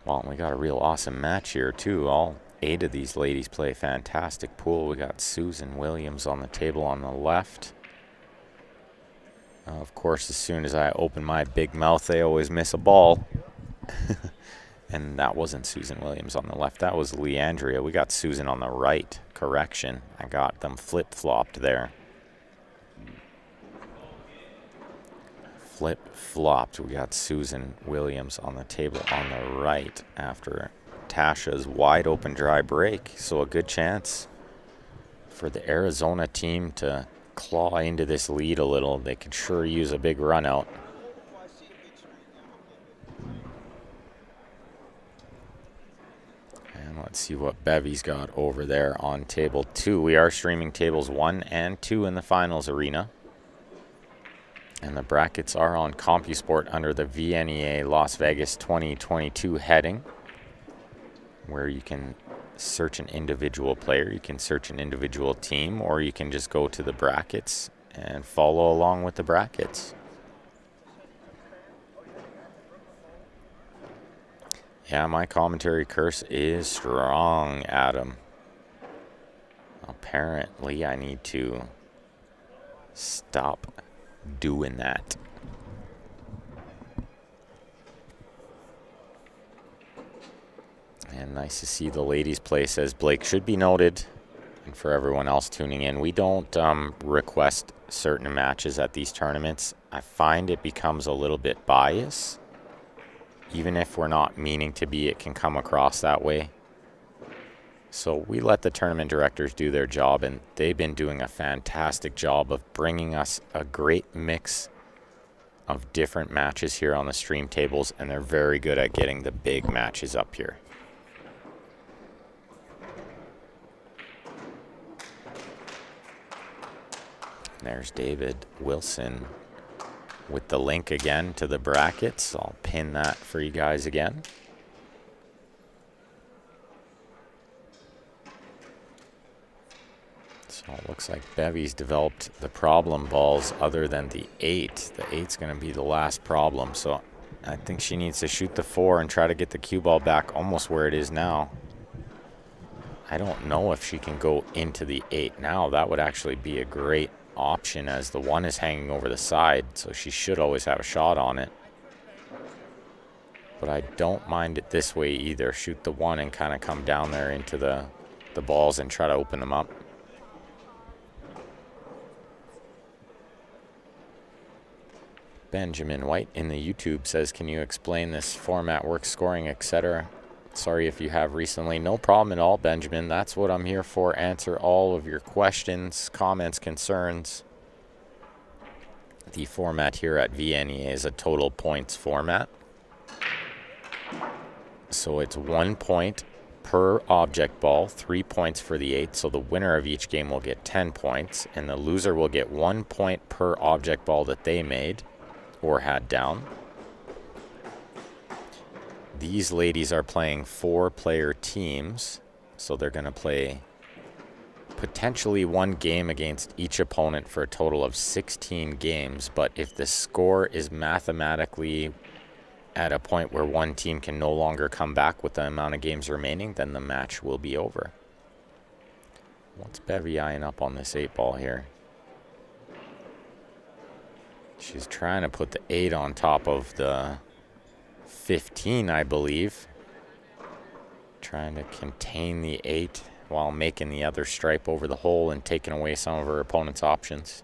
Well, we got a real awesome match here, too. All 8 of these ladies play a fantastic pool. We got Susan Williams on the table on the left. Of course, as soon as I open my big mouth, they always miss a ball. And that wasn't Susan Williams on the left. That was Leandria. We got Susan on the right. Correction. I got them flip-flopped there. Flip-flopped. We got Susan Williams on the table on the right after Tasha's wide open dry break. So a good chance for the Arizona team to claw into this lead a little. They could sure use a big run out. And let's see what Bevy's got over there on table 2. We are streaming tables 1 and 2 in the finals arena. And the brackets are on CompuSport under the VNEA Las Vegas 2022 heading, where you can search an individual player, you can search an individual team, or you can just go to the brackets and follow along with the brackets. Yeah, my commentary curse is strong, Adam. Apparently, I need to stop doing that. And nice to see the ladies play, says Blake. Should be noted, And for everyone else tuning in, we don't request certain matches at these tournaments. I find it becomes a little bit biased. Even if we're not meaning to be, it can come across that way. So we let the tournament directors do their job, and they've been doing a fantastic job of bringing us a great mix of different matches here on the stream tables, and they're very good at getting the big matches up here. There's David Wilson with the link again to the brackets. I'll pin that for you guys again. So it looks like Bevy's developed the problem balls other than the 8. The 8's going to be the last problem. So I think she needs to shoot the 4 and try to get the cue ball back almost where it is now. I don't know if she can go into the 8 now. That would actually be a great option as the 1 is hanging over the side. So she should always have a shot on it. But I don't mind it this way either. Shoot the 1 and kind of come down there into the balls and try to open them up. Benjamin White in the YouTube says, can you explain this format, work, scoring, etc.? Sorry if you have recently. No problem at all, Benjamin. That's what I'm here for. Answer all of your questions, comments, concerns. The format here at VNEA is a total points format. So it's 1 point per object ball, 3 points for the 8. So the winner of each game will get 10 points, and the loser will get 1 point per object ball that they made or had down. These ladies are playing 4-player teams, so they're going to play potentially 1 game against each opponent for a total of 16 games. But if the score is mathematically at a point where one team can no longer come back with the amount of games remaining, then the match will be over. What's Bevy eyeing up on this 8 ball here? She's trying to put the 8 on top of the 15, I believe. Trying to contain the 8 while making the other stripe over the hole and taking away some of her opponent's options.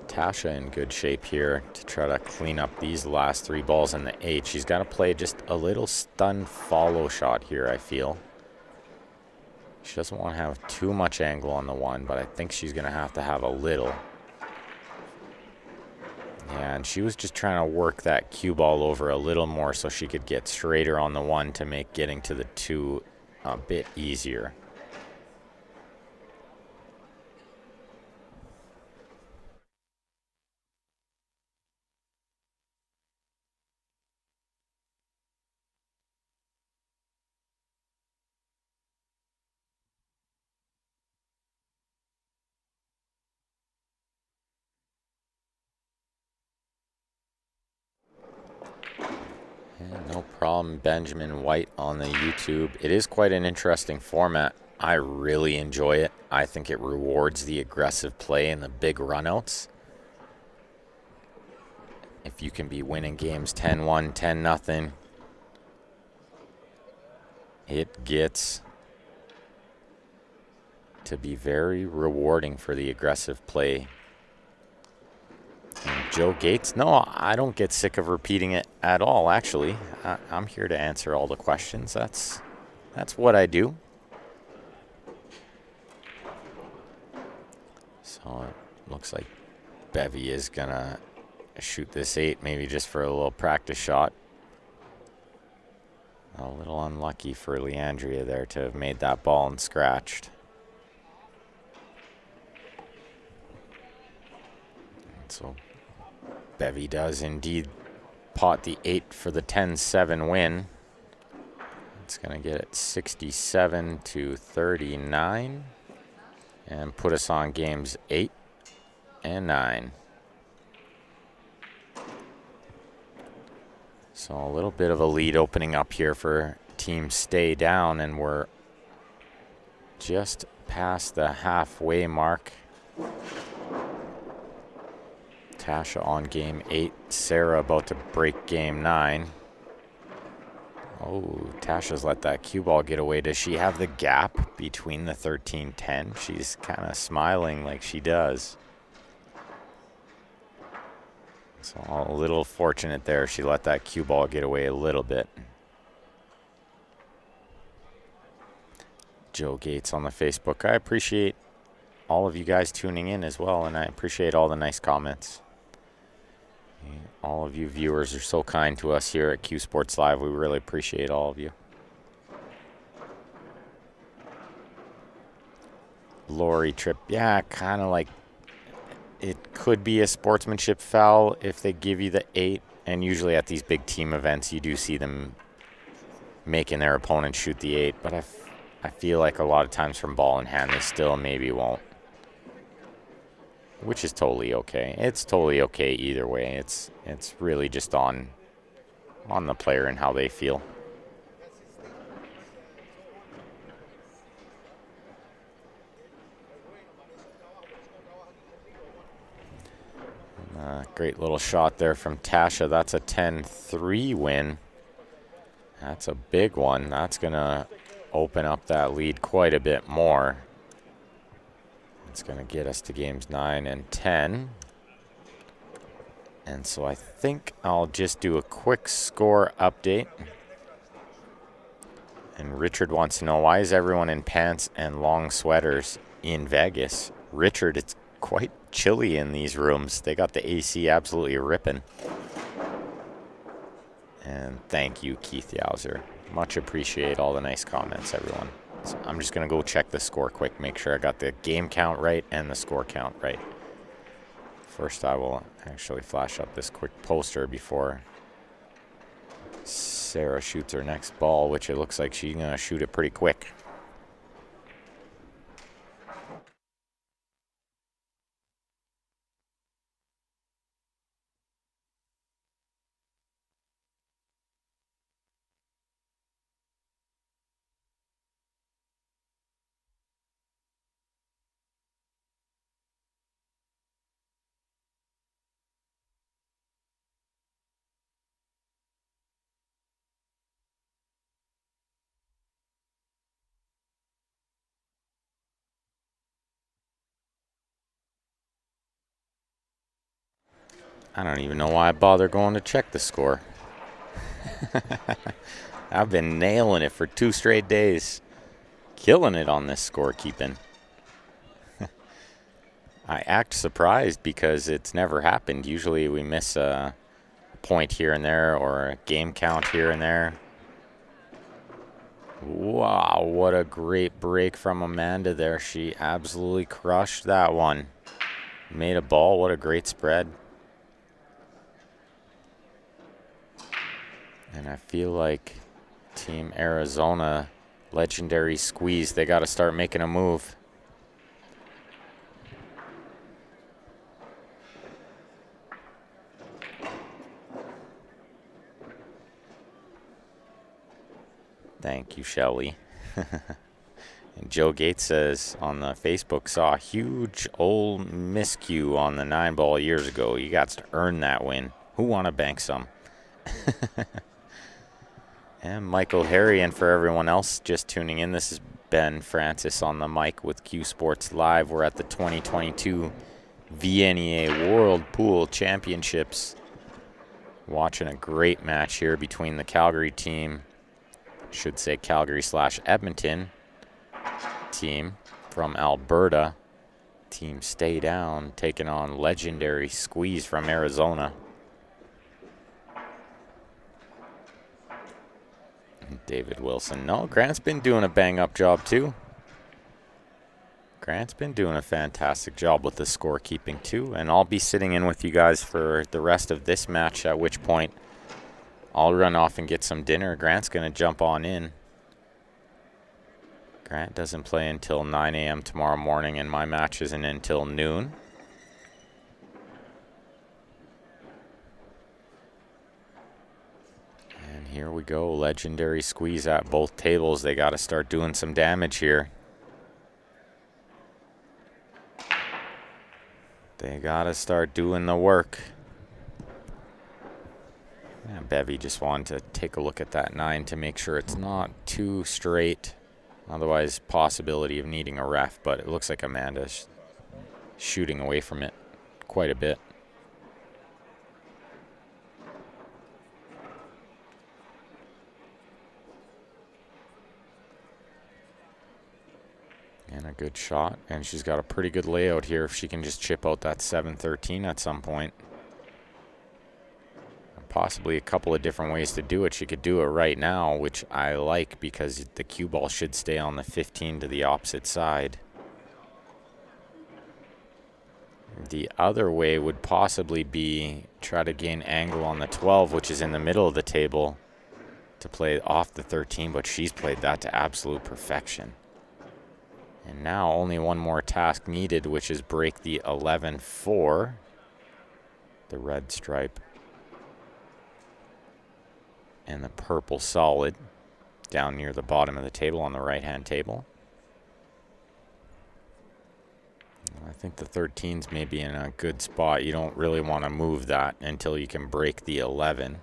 Tasha in good shape here to try to clean up these last 3 balls in the 8. She's got to play just a little stun follow shot here, I feel. She doesn't want to have too much angle on the 1, but I think she's going to have a little. Yeah, and she was just trying to work that cue ball over a little more so she could get straighter on the 1 to make getting to the 2 a bit easier. No problem, Benjamin White on the YouTube. It is quite an interesting format. I really enjoy it. I think it rewards the aggressive play and the big runouts. If you can be winning games 10-1, 10-0, it gets to be very rewarding for the aggressive play. And Joe Gates, no, I don't get sick of repeating it at all, actually. I'm here to answer all the questions. That's what I do. So it looks like Bevy is going to shoot this 8, maybe just for a little practice shot. A little unlucky for Leandria there to have made that ball and scratched. And so Bevy does indeed pot the 8 for the 10-7 win. It's going to get it 67-39 and put us on games 8 and 9. So a little bit of a lead opening up here for Team Stay Down, and we're just past the halfway mark. Tasha on game 8, Sarah about to break game 9. Oh, Tasha's let that cue ball get away. Does she have the gap between the 13-10? She's kind of smiling like she does. So a little fortunate there. She let that cue ball get away a little bit. Joe Gates on the Facebook. I appreciate all of you guys tuning in as well, and I appreciate all the nice comments. All of you viewers are so kind to us here at Q Sports Live. We really appreciate all of you. Lori Tripp. Yeah, kind of like it could be a sportsmanship foul if they give you the 8. And usually at these big team events, you do see them making their opponent shoot the 8. But I feel like a lot of times from ball in hand, they still maybe won't. Which is totally okay. It's totally okay either way. It's really just on the player and how they feel. Great little shot there from Tasha. That's a 10-3 win. That's a big one. That's going to open up that lead quite a bit more. It's going to get us to games 9 and 10. And so I think I'll just do a quick score update. And Richard wants to know, why is everyone in pants and long sweaters in Vegas? Richard, it's quite chilly in these rooms. They got the AC absolutely ripping. And thank you, Keith Yowzer. Much appreciate all the nice comments, everyone. So I'm just going to go check the score quick, make sure I got the game count right and the score count right. First, I will actually flash up this quick poster before Sarah shoots her next ball, which it looks like she's going to shoot it pretty quick. I don't even know why I bother going to check the score. I've been nailing it for 2 straight days. Killing it on this scorekeeping. I act surprised because it's never happened. Usually we miss a point here and there or a game count here and there. Wow, what a great break from Amanda there. She absolutely crushed that one. Made a ball. What a great spread. And I feel like Team Arizona, legendary squeeze, they got to start making a move. Thank you, Shelly. And Joe Gates says on the Facebook, saw a huge old miscue on the 9-ball years ago. You got to earn that win. Who want to bank some? And Michael Harry, and for everyone else just tuning in, this is Ben Francis on the mic with Q Sports Live. We're at the 2022 VNEA World Pool Championships. Watching a great match here between the Calgary team, should say Calgary/Edmonton team from Alberta. Team Stay Down taking on legendary Squeeze from Arizona. David Wilson. No, Grant's been doing a bang-up job too. Grant's been doing a fantastic job with the scorekeeping too. And I'll be sitting in with you guys for the rest of this match, at which point I'll run off and get some dinner. Grant's going to jump on in. Grant doesn't play until 9 a.m. tomorrow morning, and my match isn't until noon. And here we go. Legendary Squeeze at both tables. They got to start doing some damage here. They got to start doing the work. Yeah, Bevy just wanted to take a look at that 9 to make sure it's not too straight. Otherwise, possibility of needing a ref, but it looks like Amanda's shooting away from it quite a bit. And a good shot, and she's got a pretty good layout here if she can just chip out that 7-13 at some point. Possibly a couple of different ways to do it. She could do it right now, which I like because the cue ball should stay on the 15 to the opposite side. The other way would possibly be try to gain angle on the 12, which is in the middle of the table, to play off the 13, but she's played that to absolute perfection. And now only one more task needed, which is break the 11-4, the red stripe and the purple solid down near the bottom of the table on the right-hand table. I think the 13's maybe in a good spot. You don't really want to move that until you can break the 11.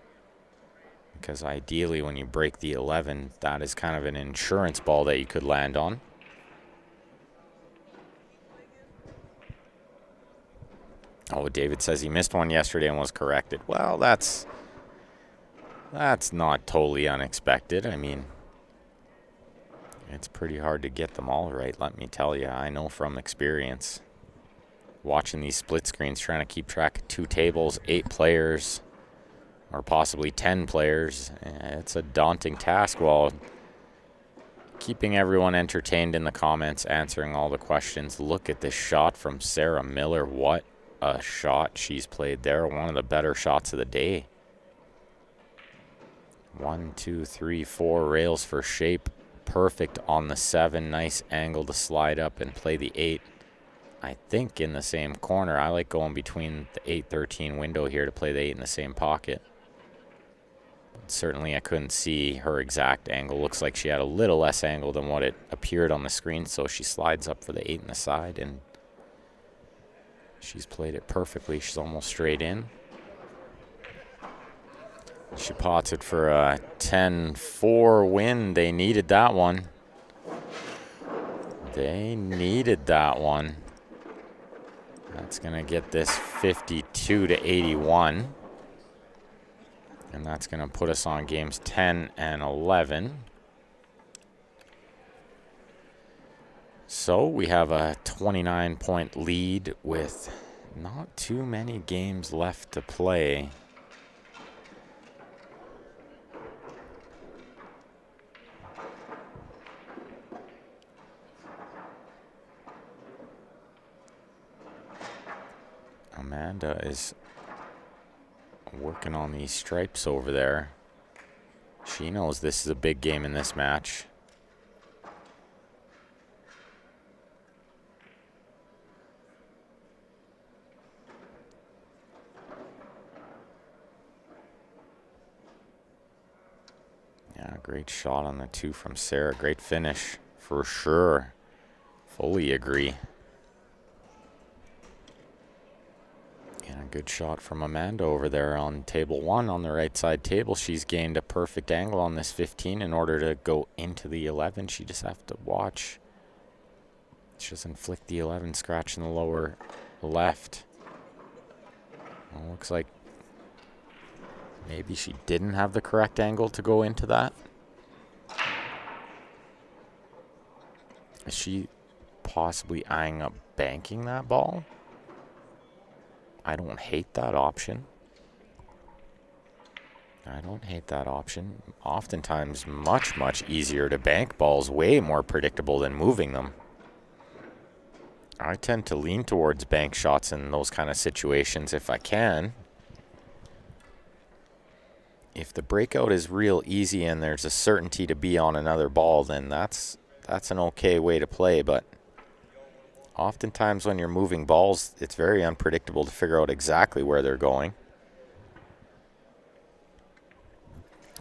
Because ideally when you break the 11, that is kind of an insurance ball that you could land on. Oh, David says he missed one yesterday and was corrected. Well, that's not totally unexpected. I mean, it's pretty hard to get them all right, let me tell you. I know from experience. Watching these split screens, trying to keep track of 2 tables, 8 players, or possibly 10 players. It's a daunting task while keeping everyone entertained in the comments, answering all the questions. Look at this shot from Sarah Miller. What a shot she's played there. One of the better shots of the day. 1, 2, 3, 4 rails for shape. Perfect on the 7. Nice angle to slide up and play the 8. I think in the same corner. I like going between the 8-13 window here to play the 8 in the same pocket. But certainly I couldn't see her exact angle. Looks like she had a little less angle than what it appeared on the screen, so she slides up for the 8 in the side, and she's played it perfectly. She's almost straight in. She pots it for a 10-4 win. They needed that one. They needed that one. That's going to get this 52-81. And that's going to put us on games 10 and 11. So we have a 29-point lead with not too many games left to play. Amanda is working on these stripes over there. She knows this is a big game in this match. Yeah, great shot on the 2 from Sarah. Great finish for sure. Fully agree. And a good shot from Amanda over there on table 1 on the right side table. She's gained a perfect angle on this 15 in order to go into the 11. She just has to watch. She doesn't flick the 11, scratch in the lower left. Well, looks like maybe she didn't have the correct angle to go into that. Is she possibly eyeing up banking that ball? I don't hate that option. I don't hate that option. Oftentimes much, much easier to bank balls, way more predictable than moving them. I tend to lean towards bank shots in those kind of situations if I can. If the breakout is real easy and there's a certainty to be on another ball, then that's an okay way to play, but oftentimes when you're moving balls, it's very unpredictable to figure out exactly where they're going.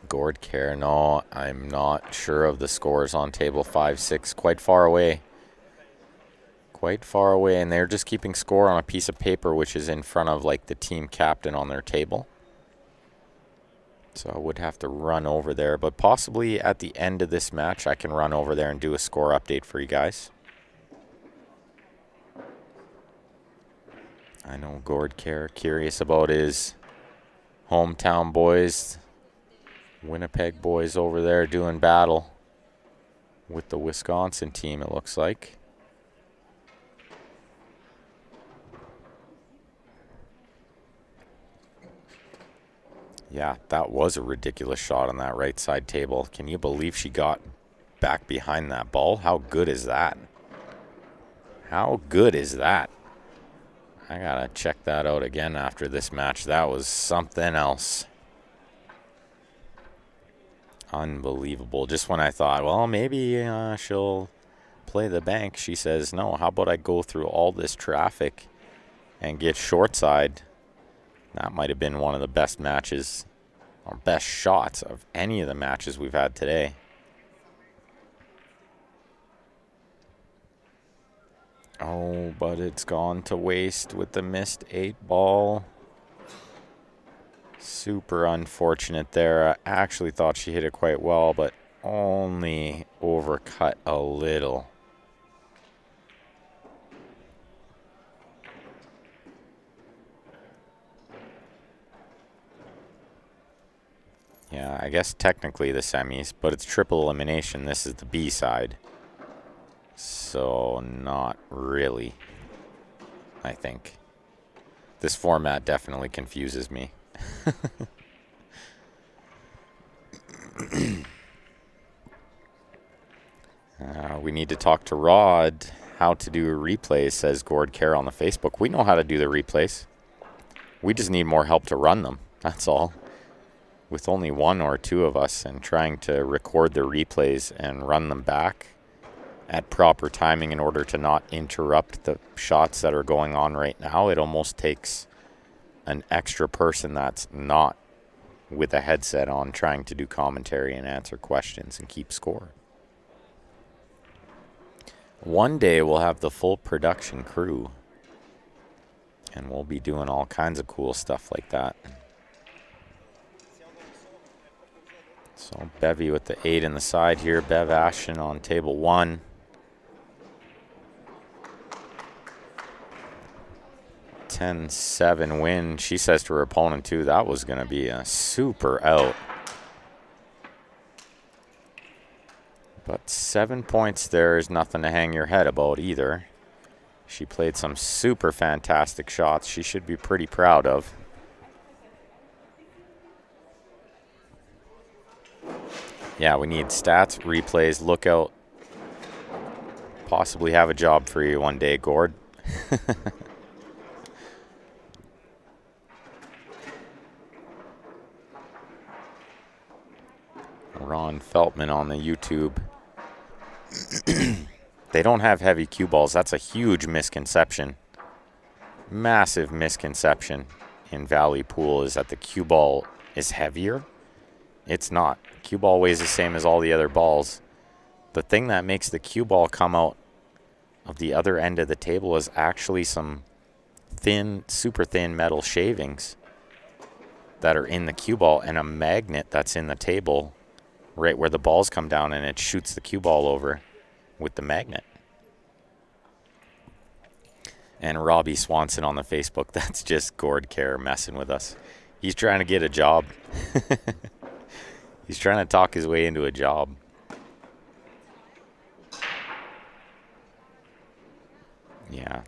Gord Care, no, I'm not sure of the scores on table 5-6. Quite far away. Quite far away, and they're just keeping score on a piece of paper which is in front of like the team captain on their table. So I would have to run over there, but possibly at the end of this match, I can run over there and do a score update for you guys. I know Gord curious about his hometown boys, Winnipeg boys over there doing battle with the Wisconsin team, it looks like. Yeah, that was a ridiculous shot on that right side table. Can you believe she got back behind that ball? How good is that? How good is that? I gotta check that out again after this match. That was something else. Unbelievable. Just when I thought, well, maybe she'll play the bank, she says, no, how about I go through all this traffic and get short side? That might have been one of the best matches or best shots of any of the matches we've had today. Oh, but it's gone to waste with the missed 8-ball. Super unfortunate there. I actually thought she hit it quite well, but only overcut a little. Yeah, I guess technically the semis, but it's triple elimination. This is the B side. So not really, I think. This format definitely confuses me. We need to talk to Rod how to do replays, says Gord Kerr on the Facebook. We know how to do the replays. We just need more help to run them. That's all. With only one or two of us and trying to record the replays and run them back at proper timing in order to not interrupt the shots that are going on right now, it almost takes an extra person that's not with a headset on trying to do commentary and answer questions and keep score. One day we'll have the full production crew and we'll be doing all kinds of cool stuff like that. So Bevy with the 8 in the side here. Bev Ashton on table 1. (10-7) win. She says to her opponent too, that was going to be a super out. But 7 points there is nothing to hang your head about either. She played some super fantastic shots she should be pretty proud of. Yeah, we need stats, replays, lookout. Possibly have a job for you one day, Gord. Ron Feltman on the YouTube. They don't have heavy cue balls. That's a huge misconception. Massive misconception in Valley Pool is that the cue ball is heavier. It's not. Cue ball weighs the same as all the other balls. The thing that makes the cue ball come out of the other end of the table is actually some thin, super thin metal shavings that are in the cue ball and a magnet that's in the table right where the balls come down, and it shoots the cue ball over with the magnet. And Robbie Swanson on the Facebook, that's just Gord Kerr messing with us. He's trying to get a job. He's trying to talk his way into a job. Yeah,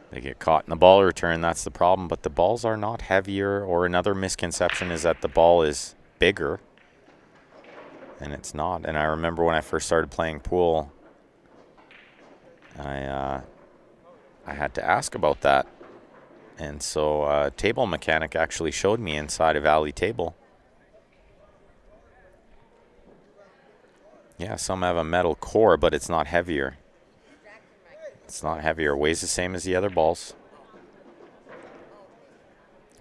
they get caught in the ball return. That's the problem. But the balls are not heavier, or another misconception is that the ball is bigger. And it's not. And I remember when I first started playing pool, I had to ask about that. And so a table mechanic actually showed me inside a Valley table. Yeah, some have a metal core, but it's not heavier. It's not heavier. Weighs the same as the other balls.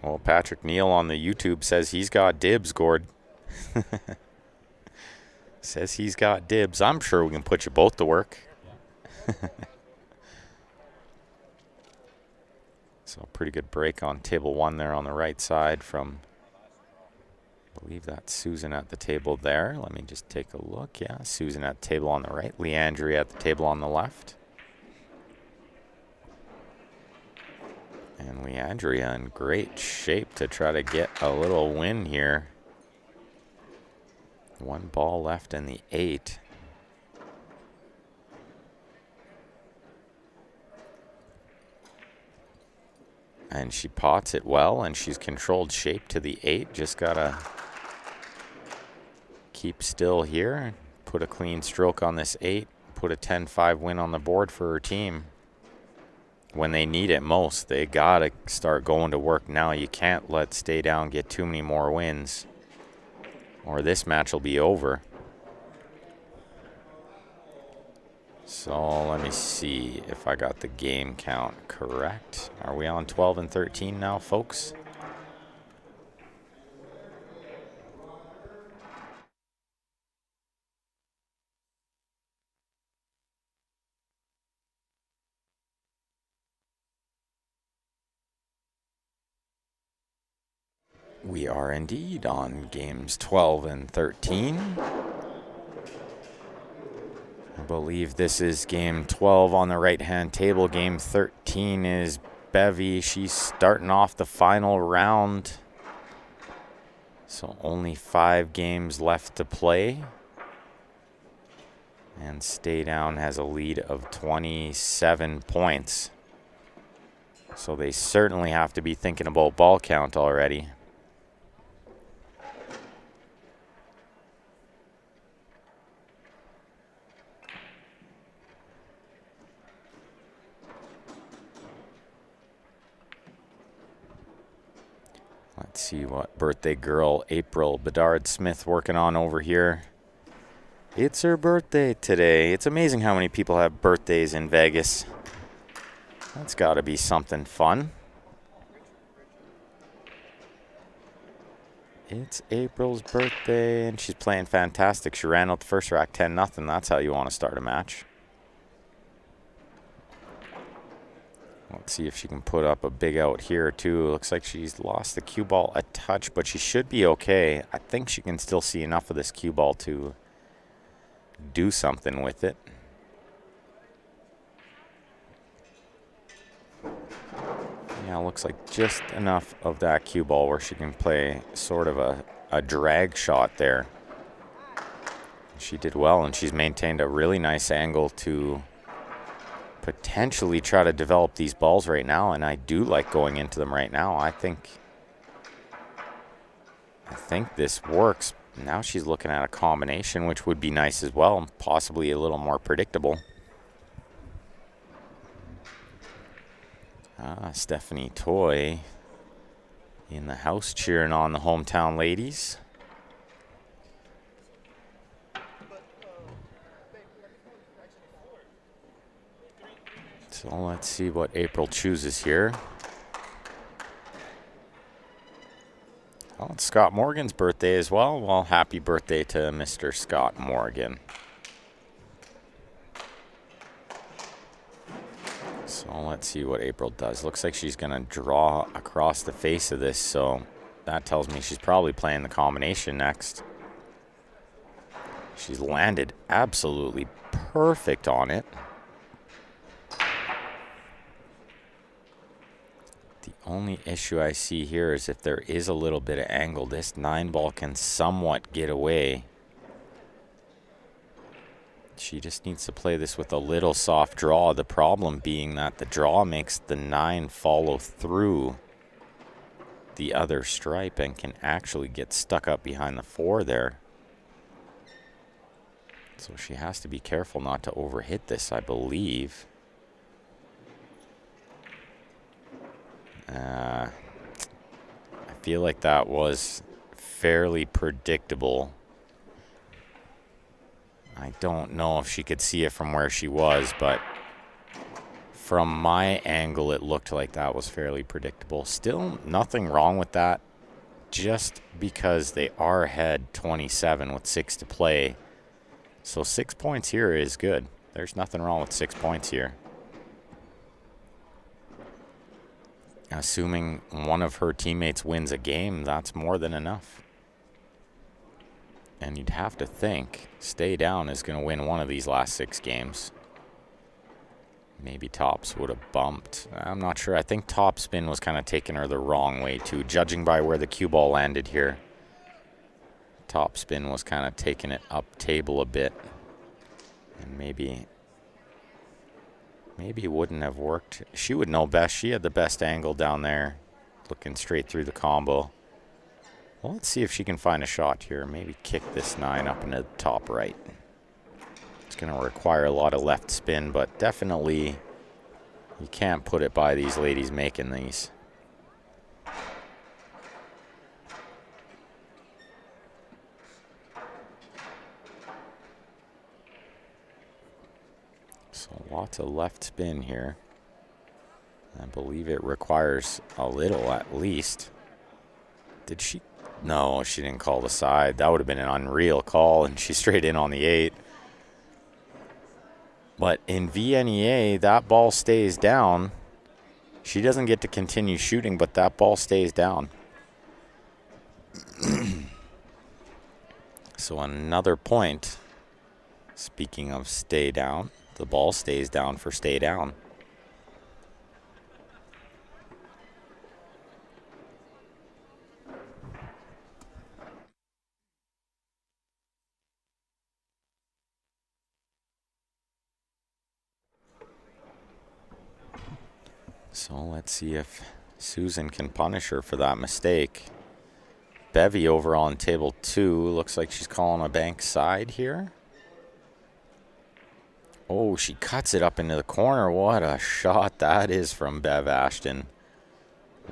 Well, Patrick Neal on the YouTube says he's got dibs, Gord. Says he's got dibs. I'm sure we can put you both to work. So pretty good break on table 1 there on the right side from I believe that's Susan at the table there. Let me just take a look. Yeah, Susan at the table on the right. Leandria at the table on the left. And Leandria in great shape to try to get a little win here. One ball left in the 8. And she pots it well, and she's controlled shape to the 8. Just gotta keep still here. Put a clean stroke on this 8. Put a 10-5 win on the board for her team. When they need it most, they gotta start going to work now. You can't let Stay Down get too many more wins, or this match will be over. So let me see if I got the game count correct. Are we on 12 and 13 now, folks? We are indeed on games 12 and 13. I believe this is game 12 on the right-hand table. Game 13 is Bevy. She's starting off the final round. So only 5 games left to play. And Stay Down has a lead of 27 points. So they certainly have to be thinking about ball count already. Let's see what birthday girl April Bedard-Smith working on over here. It's her birthday today. It's amazing how many people have birthdays in Vegas. That's got to be something fun. It's April's birthday, and she's playing fantastic. She ran out the first rack 10-0. That's how you want to start a match. Let's see if she can put up a big out here, too. Looks like she's lost the cue ball a touch, but she should be okay. I think she can still see enough of this cue ball to do something with it. Yeah, looks like just enough of that cue ball where she can play sort of a drag shot there. She did well, and she's maintained a really nice angle to potentially try to develop these balls right now, and I do like going into them right now. I think this works. Now she's looking at a combination, which would be nice as well, possibly a little more predictable. Stephanie Toy in the house cheering on the hometown ladies. So let's see what April chooses here. Oh, it's Scott Morgan's birthday as well. Well, happy birthday to Mr. Scott Morgan. So let's see what April does. Looks like she's going to draw across the face of this, so that tells me she's probably playing the combination next. She's landed absolutely perfect on it. The only issue I see here is if there is a little bit of angle, this 9-ball can somewhat get away. She just needs to play this with a little soft draw. The problem being that the draw makes the 9 follow through the other stripe and can actually get stuck up behind the 4 there. So she has to be careful not to overhit this, I believe. I feel like that was fairly predictable. I don't know if she could see it from where she was, but from my angle, it looked like that was fairly predictable. Still nothing wrong with that, just because they are ahead 27 with 6 to play. So 6 points here is good. There's nothing wrong with 6 points here. Assuming one of her teammates wins a game, that's more than enough. And you'd have to think Stay Down is going to win one of these last 6 games. Maybe Tops would have bumped. I'm not sure. I think Topspin was kind of taking her the wrong way too, judging by where the cue ball landed here. Topspin was kind of taking it up table a bit. And maybe it wouldn't have worked. She would know best. She had the best angle down there, looking straight through the combo. Well, let's see if she can find a shot here. Maybe kick this 9 up into the top right. It's going to require a lot of left spin, but definitely you can't put it by these ladies making these. So lots of left spin here. I believe it requires a little at least. Did she? No, she didn't call the side. That would have been an unreal call, and she's straight in on the 8. But in VNEA, that ball stays down. She doesn't get to continue shooting, but that ball stays down. So another point. Speaking of stay down, the ball stays down for stay down. So let's see if Susan can punish her for that mistake. Bevy over on table 2. Looks like she's calling a bank side here. Oh, she cuts it up into the corner. What a shot that is from Bev Ashton.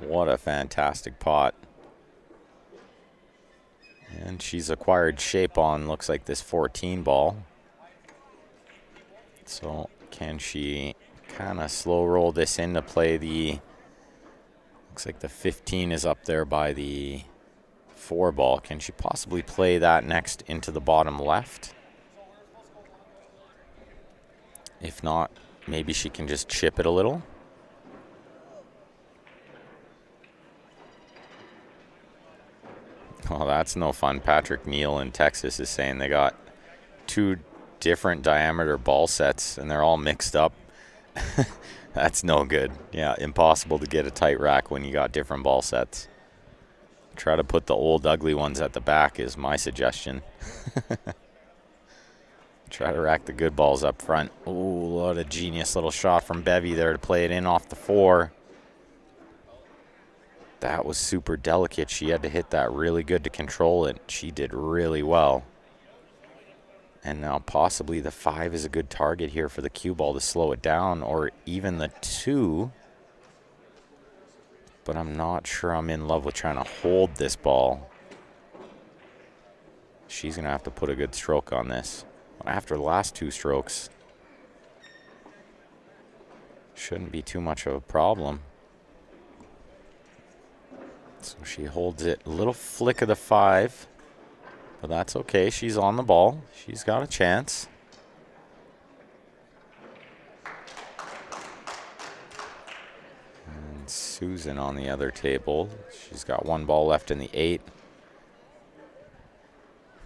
What a fantastic pot. And she's acquired shape on, looks like, this 14 ball. So can she kind of slow roll this in to play the, looks like the 15 is up there by the 4 ball. Can she possibly play that next into the bottom left? If not, maybe she can just chip it a little. Well, that's no fun. Patrick Neal in Texas is saying they got 2 different diameter ball sets and they're all mixed up. That's no good. Yeah, impossible to get a tight rack when you got different ball sets. Try to put the old ugly ones at the back is my suggestion. Try to rack the good balls up front. Ooh, what a genius little shot from Bevy there to play it in off the 4. That was super delicate. She had to hit that really good to control it. She did really well. And now possibly the 5 is a good target here for the cue ball to slow it down, or even the 2. But I'm not sure I'm in love with trying to hold this ball. She's going to have to put a good stroke on this. After the last 2 strokes, shouldn't be too much of a problem. So she holds it. A little flick of the 5. But that's okay. She's on the ball. She's got a chance. And Susan on the other table. She's got 1 ball left in the 8.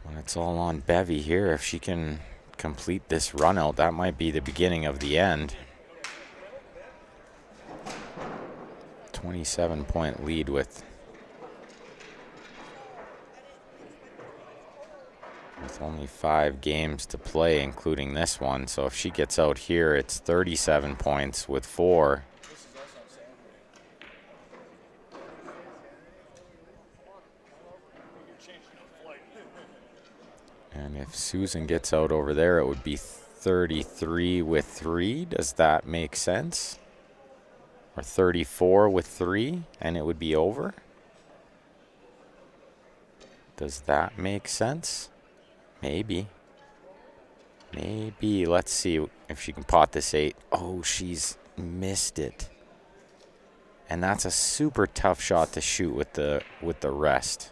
When it's all on Bevy here, if she can complete this run out, that might be the beginning of the end. 27-point lead with only 5 games to play, including this one. So if she gets out here, it's 37 points with 4. And if Susan gets out over there, it would be 33 with 3. Does that make sense? Or 34 with 3, and it would be over? Does that make sense? Maybe. Maybe. Let's see if she can pot this 8. Oh, she's missed it. And that's a super tough shot to shoot with the rest.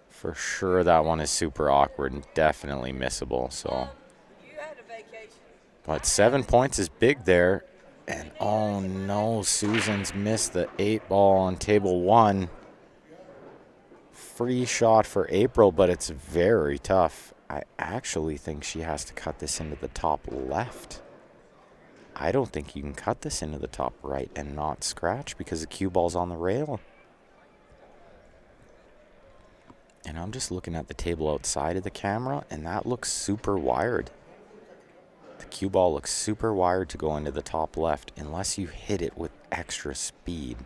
For sure that one is super awkward and definitely missable. So, but 7 points is big there. And oh no, Susan's missed the 8 ball on table 1. free shot for April, but it's very tough. I actually think she has to cut this into the top left. I don't think you can cut this into the top right and not scratch because the cue ball's on the rail. And I'm just looking at the table outside of the camera, and that looks super wired. The cue ball looks super wired to go into the top left unless you hit it with extra speed.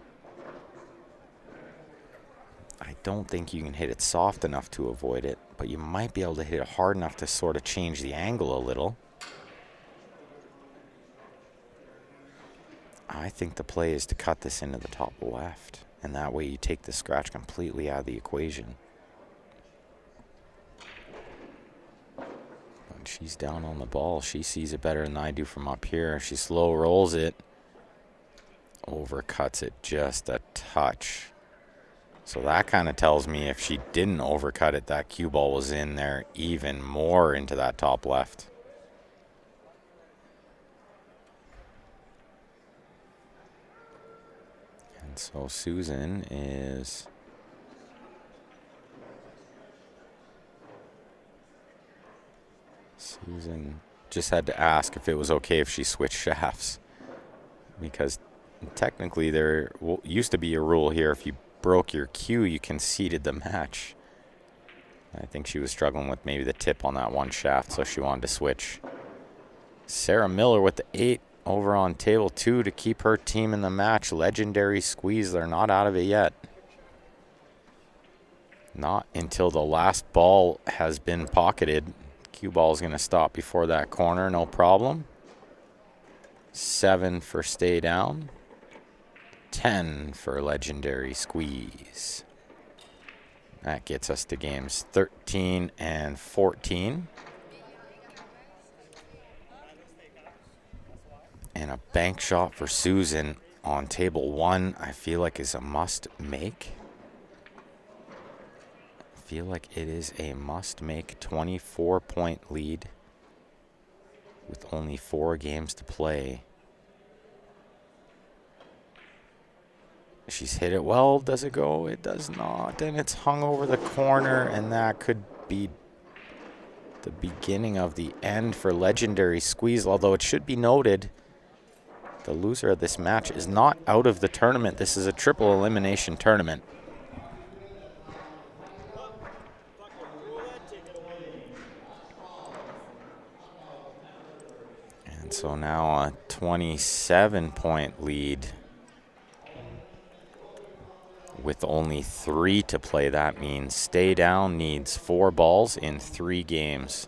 I don't think you can hit it soft enough to avoid it, but you might be able to hit it hard enough to sort of change the angle a little. I think the play is to cut this into the top left, and that way you take the scratch completely out of the equation. But she's down on the ball. She sees it better than I do from up here. She slow rolls it, overcuts it just a touch. So that kind of tells me if she didn't overcut it, that cue ball was in there even more into that top left. And so Susan just had to ask if it was okay if she switched shafts. Because technically there used to be a rule here, if you broke your cue, you conceded the match. I think she was struggling with maybe the tip on that one shaft, so she wanted to switch. Sarah Miller with the 8 over on table 2 to keep her team in the match. Legendary squeeze. They're not out of it yet. Not until the last ball has been pocketed. Cue ball is going to stop before that corner, no problem. 7 for stay down. 10 for legendary squeeze. That gets us to games 13 and 14. And a bank shot for Susan on table 1, I feel like is a must make. I feel like it is a must make. 24-point lead with only 4 games to play. She's hit it well. Does it go? It does not. And it's hung over the corner, and that could be the beginning of the end for legendary squeeze. Although it should be noted, the loser of this match is not out of the tournament. This is a triple elimination tournament. And so now a 27-point lead. With only 3 to play, that means stay down needs 4 balls in 3 games.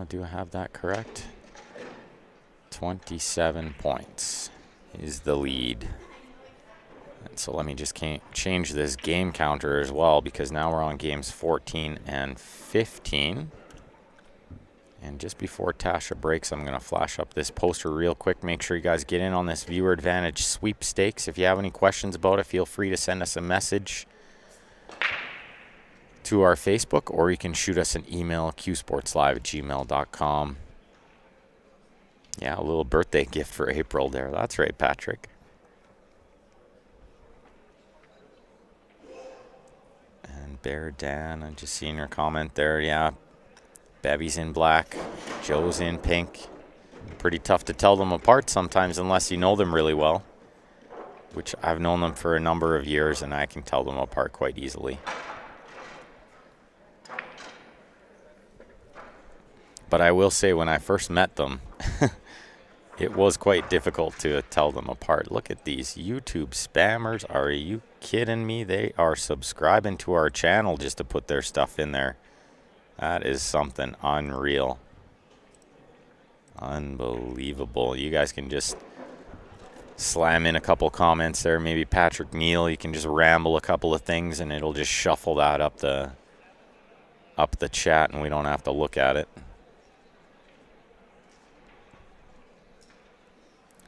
Do I have that correct? 27 points is the lead. And so let me just change this game counter as well, because now we're on games 14 and 15. And just before Tasha breaks, I'm going to flash up this poster real quick. Make sure you guys get in on this Viewer Advantage sweepstakes. If you have any questions about it, feel free to send us a message to our Facebook, or you can shoot us an email, qsportslive@gmail.com. Yeah, a little birthday gift for April there. That's right, Patrick. And Bear Dan, I'm just seeing your comment there. Yeah. Bevvy's in black, Joe's in pink. Pretty tough to tell them apart sometimes unless you know them really well, which I've known them for a number of years, and I can tell them apart quite easily. But I will say, when I first met them, it was quite difficult to tell them apart. Look at these YouTube spammers. Are you kidding me? They are subscribing to our channel just to put their stuff in there. That is something unreal. Unbelievable. You guys can just slam in a couple comments there. Maybe Patrick Neal, you can just ramble a couple of things and it'll just shuffle that up the chat, and we don't have to look at it.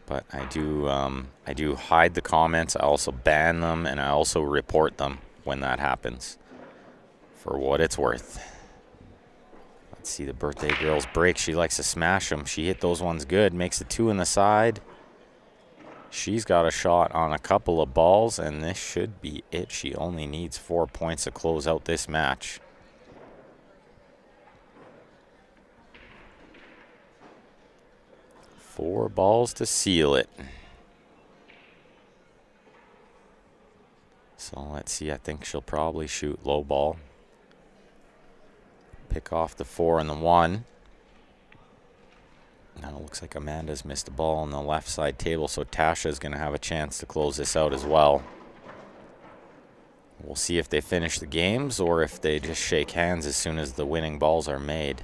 But I do hide the comments. I also ban them, and I also report them when that happens, for what it's worth. Let's see the birthday girl's break. She likes to smash them. She hit those ones good. Makes the 2 in the side. She's got a shot on a couple of balls, and this should be it. She only needs 4 points to close out this match. Four balls to seal it. So let's see. I think she'll probably shoot low ball. Pick off the 4 and the 1. Now it looks like Amanda's missed a ball on the left side table, so Tasha's going to have a chance to close this out as well. We'll see if they finish the games or if they just shake hands as soon as the winning balls are made.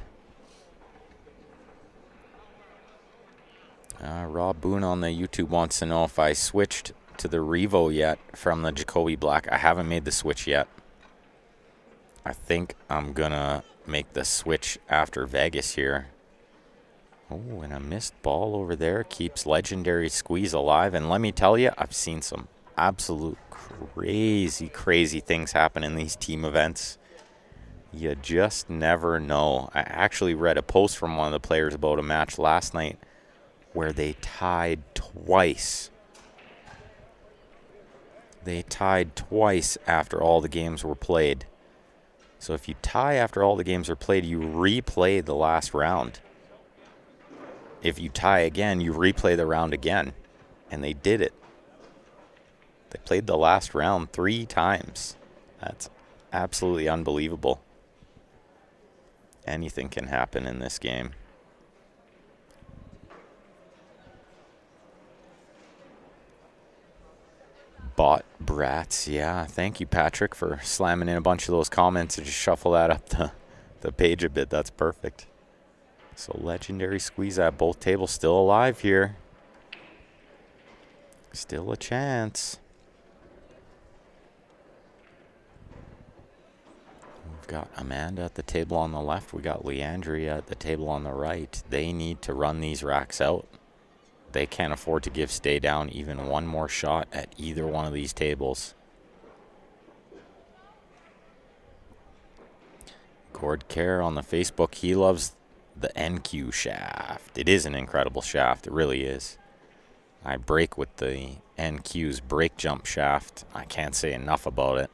Rob Boone on the YouTube wants to know if I switched to the Revo yet from the Jacoby Black. I haven't made the switch yet. I think I'm going to make the switch after Vegas here. Oh, and a missed ball over there keeps Legendary Squeeze alive. And let me tell you, I've seen some absolute crazy things happen in these team events. You just never know. I actually read a post from one of the players about a match last night where they tied twice. They tied twice after all the games were played. So if you tie after all the games are played, you replay the last round. If you tie again, you replay the round again. And they did it. They played the last round 3 times. That's absolutely unbelievable. Anything can happen in this game. Bot brats, yeah. Thank you, Patrick, for slamming in a bunch of those comments and just shuffle that up the page a bit. That's perfect. So Legendary Squeeze at both tables still alive here. Still a chance. We've got Amanda at the table on the left. We got Leandria at the table on the right. They need to run these racks out. They can't afford to give Stay Down even one more shot at either one of these tables. Gord Care on the Facebook, he loves the NQ shaft. It is an incredible shaft. It really is. I break with the NQ's break jump shaft. I can't say enough about it.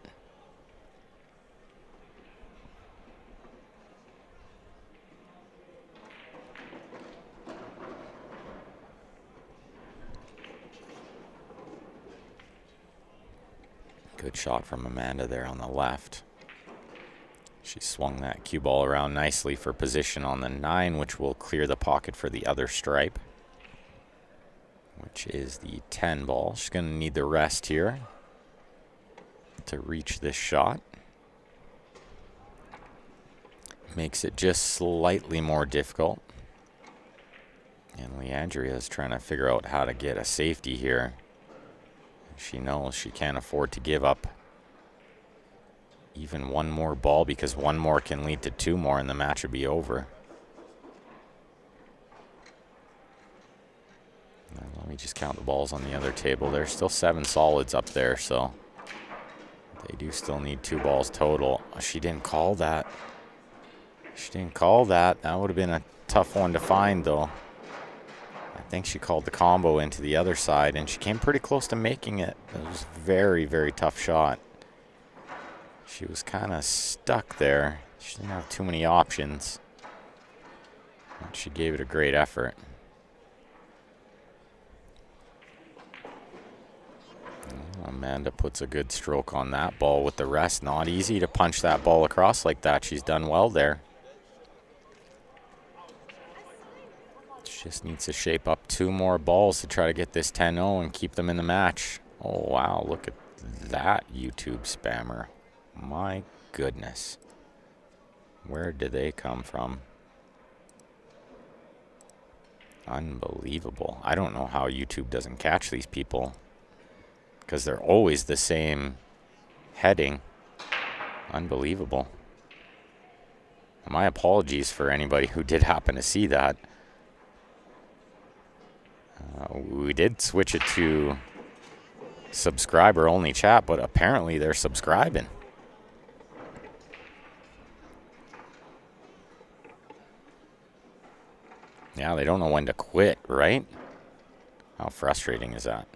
Good shot from Amanda there on the left. She swung that cue ball around nicely for position on the 9, which will clear the pocket for the other stripe, which is the 10 ball. She's going to need the rest here to reach this shot. Makes it just slightly more difficult. And Leandria is trying to figure out how to get a safety here. She knows she can't afford to give up even one more ball, because one more can lead to 2 more and the match would be over. Now, let me just count the balls on the other table. There's still 7 solids up there, so they do still need 2 balls total. She didn't call that. She didn't call that. That would have been a tough one to find, though. I think she called the combo into the other side, and she came pretty close to making it. It was a very tough shot. She was kind of stuck there. She didn't have too many options. But she gave it a great effort. Amanda puts a good stroke on that ball with the rest. Not easy to punch that ball across like that. She's done well there. She just needs to shape up 2 more balls to try to get this 10-0 and keep them in the match. Oh, wow. Look at that YouTube spammer. My goodness. Where did they come from? Unbelievable. I don't know how YouTube doesn't catch these people, because they're always the same heading. Unbelievable. My apologies for anybody who did happen to see that. We did switch it to subscriber only chat, but apparently they're subscribing. Yeah, they don't know when to quit, right? How frustrating is that?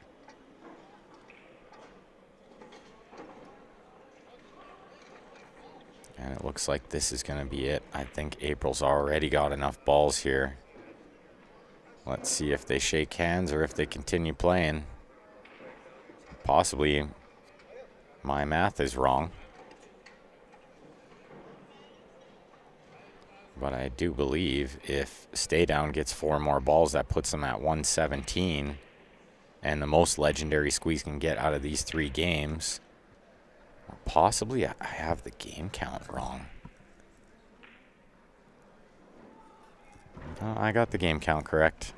And it looks like this is going to be it. I think April's already got enough balls here. Let's see if they shake hands or if they continue playing. Possibly my math is wrong. But I do believe if Stay Down gets 4 more balls, that puts them at 117. And the most legendary Squeeze can get out of these 3 games. Possibly I have the game count wrong. I got the game count correct.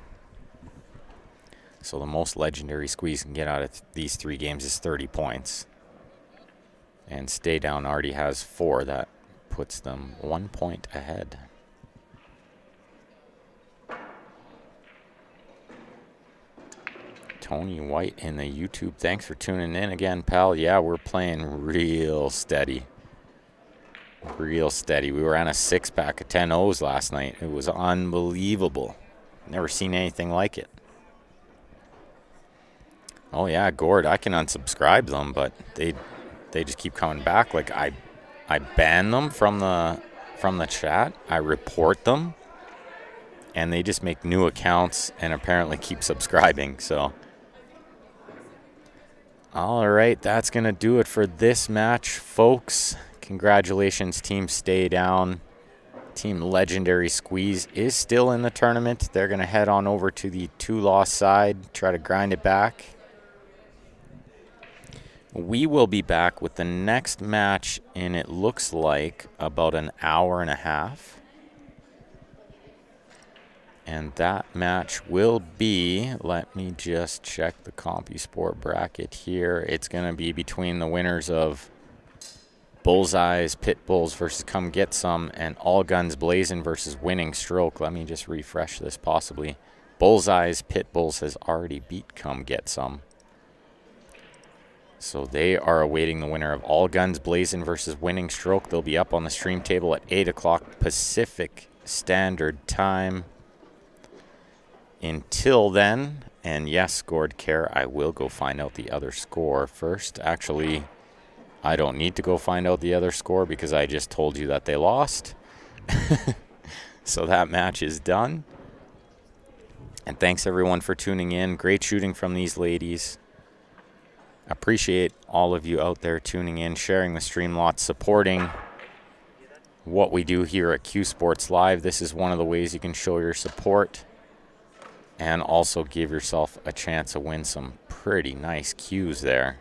So the most legendary Squeeze can get out of these 3 games is 30 points. And Stay Down already has 4. That puts them 1 point ahead. Tony White in the YouTube. Thanks for tuning in again, pal. Yeah, we're playing real steady. Real steady. We were on a 6-pack of 10 O's last night. It was unbelievable. Never seen anything like it. Oh yeah, Gord, I can unsubscribe them, but they just keep coming back. Like I ban them from the chat. I report them, and they just make new accounts and apparently keep subscribing. So all right, that's going to do it for this match, folks. Congratulations, Team Stay Down. Team Legendary Squeeze is still in the tournament. They're going to head on over to the 2-loss side, try to grind it back. We will be back with the next match in, it looks like, about an hour and a half. And that match will be, let me just check the CompuSport bracket here. It's going to be between the winners of Bullseyes, Pitbulls versus Come Get Some, and All Guns Blazing versus Winning Stroke. Let me just refresh this possibly. Bullseyes, Pitbulls has already beat Come Get Some. So they are awaiting the winner of All Guns Blazing versus Winning Stroke. They'll be up on the stream table at 8 o'clock Pacific Standard Time. Until then, and yes, Scored Care, I will go find out the other score first. Actually, I don't need to go find out the other score because I just told you that they lost. So that match is done. And thanks everyone for tuning in. Great shooting from these ladies. Appreciate all of you out there tuning in, sharing the stream lots, supporting what we do here at Q Sports Live. This is one of the ways you can show your support and also give yourself a chance to win some pretty nice Qs there.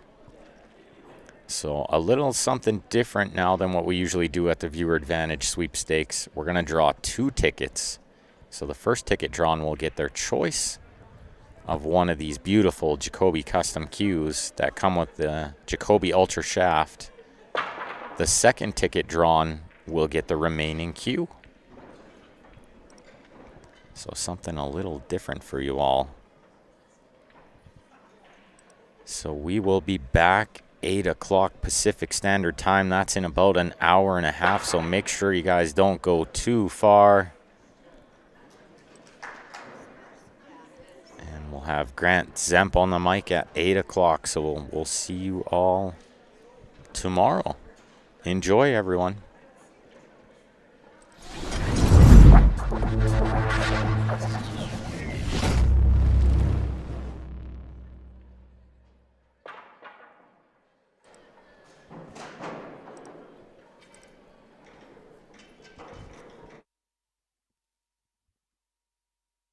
So a little something different now than what we usually do at the Viewer Advantage Sweepstakes. We're going to draw 2 tickets. So the first ticket drawn will get their choice of one of these beautiful Jacoby custom Qs that come with the Jacoby Ultra Shaft. The second ticket drawn will get the remaining Q. So something a little different for you all. So we will be back 8 o'clock Pacific Standard Time. That's in about an hour and a half. So make sure you guys don't go too far. And we'll have Grant Zemp on the mic at 8 o'clock. So we'll see you all tomorrow. Enjoy, everyone.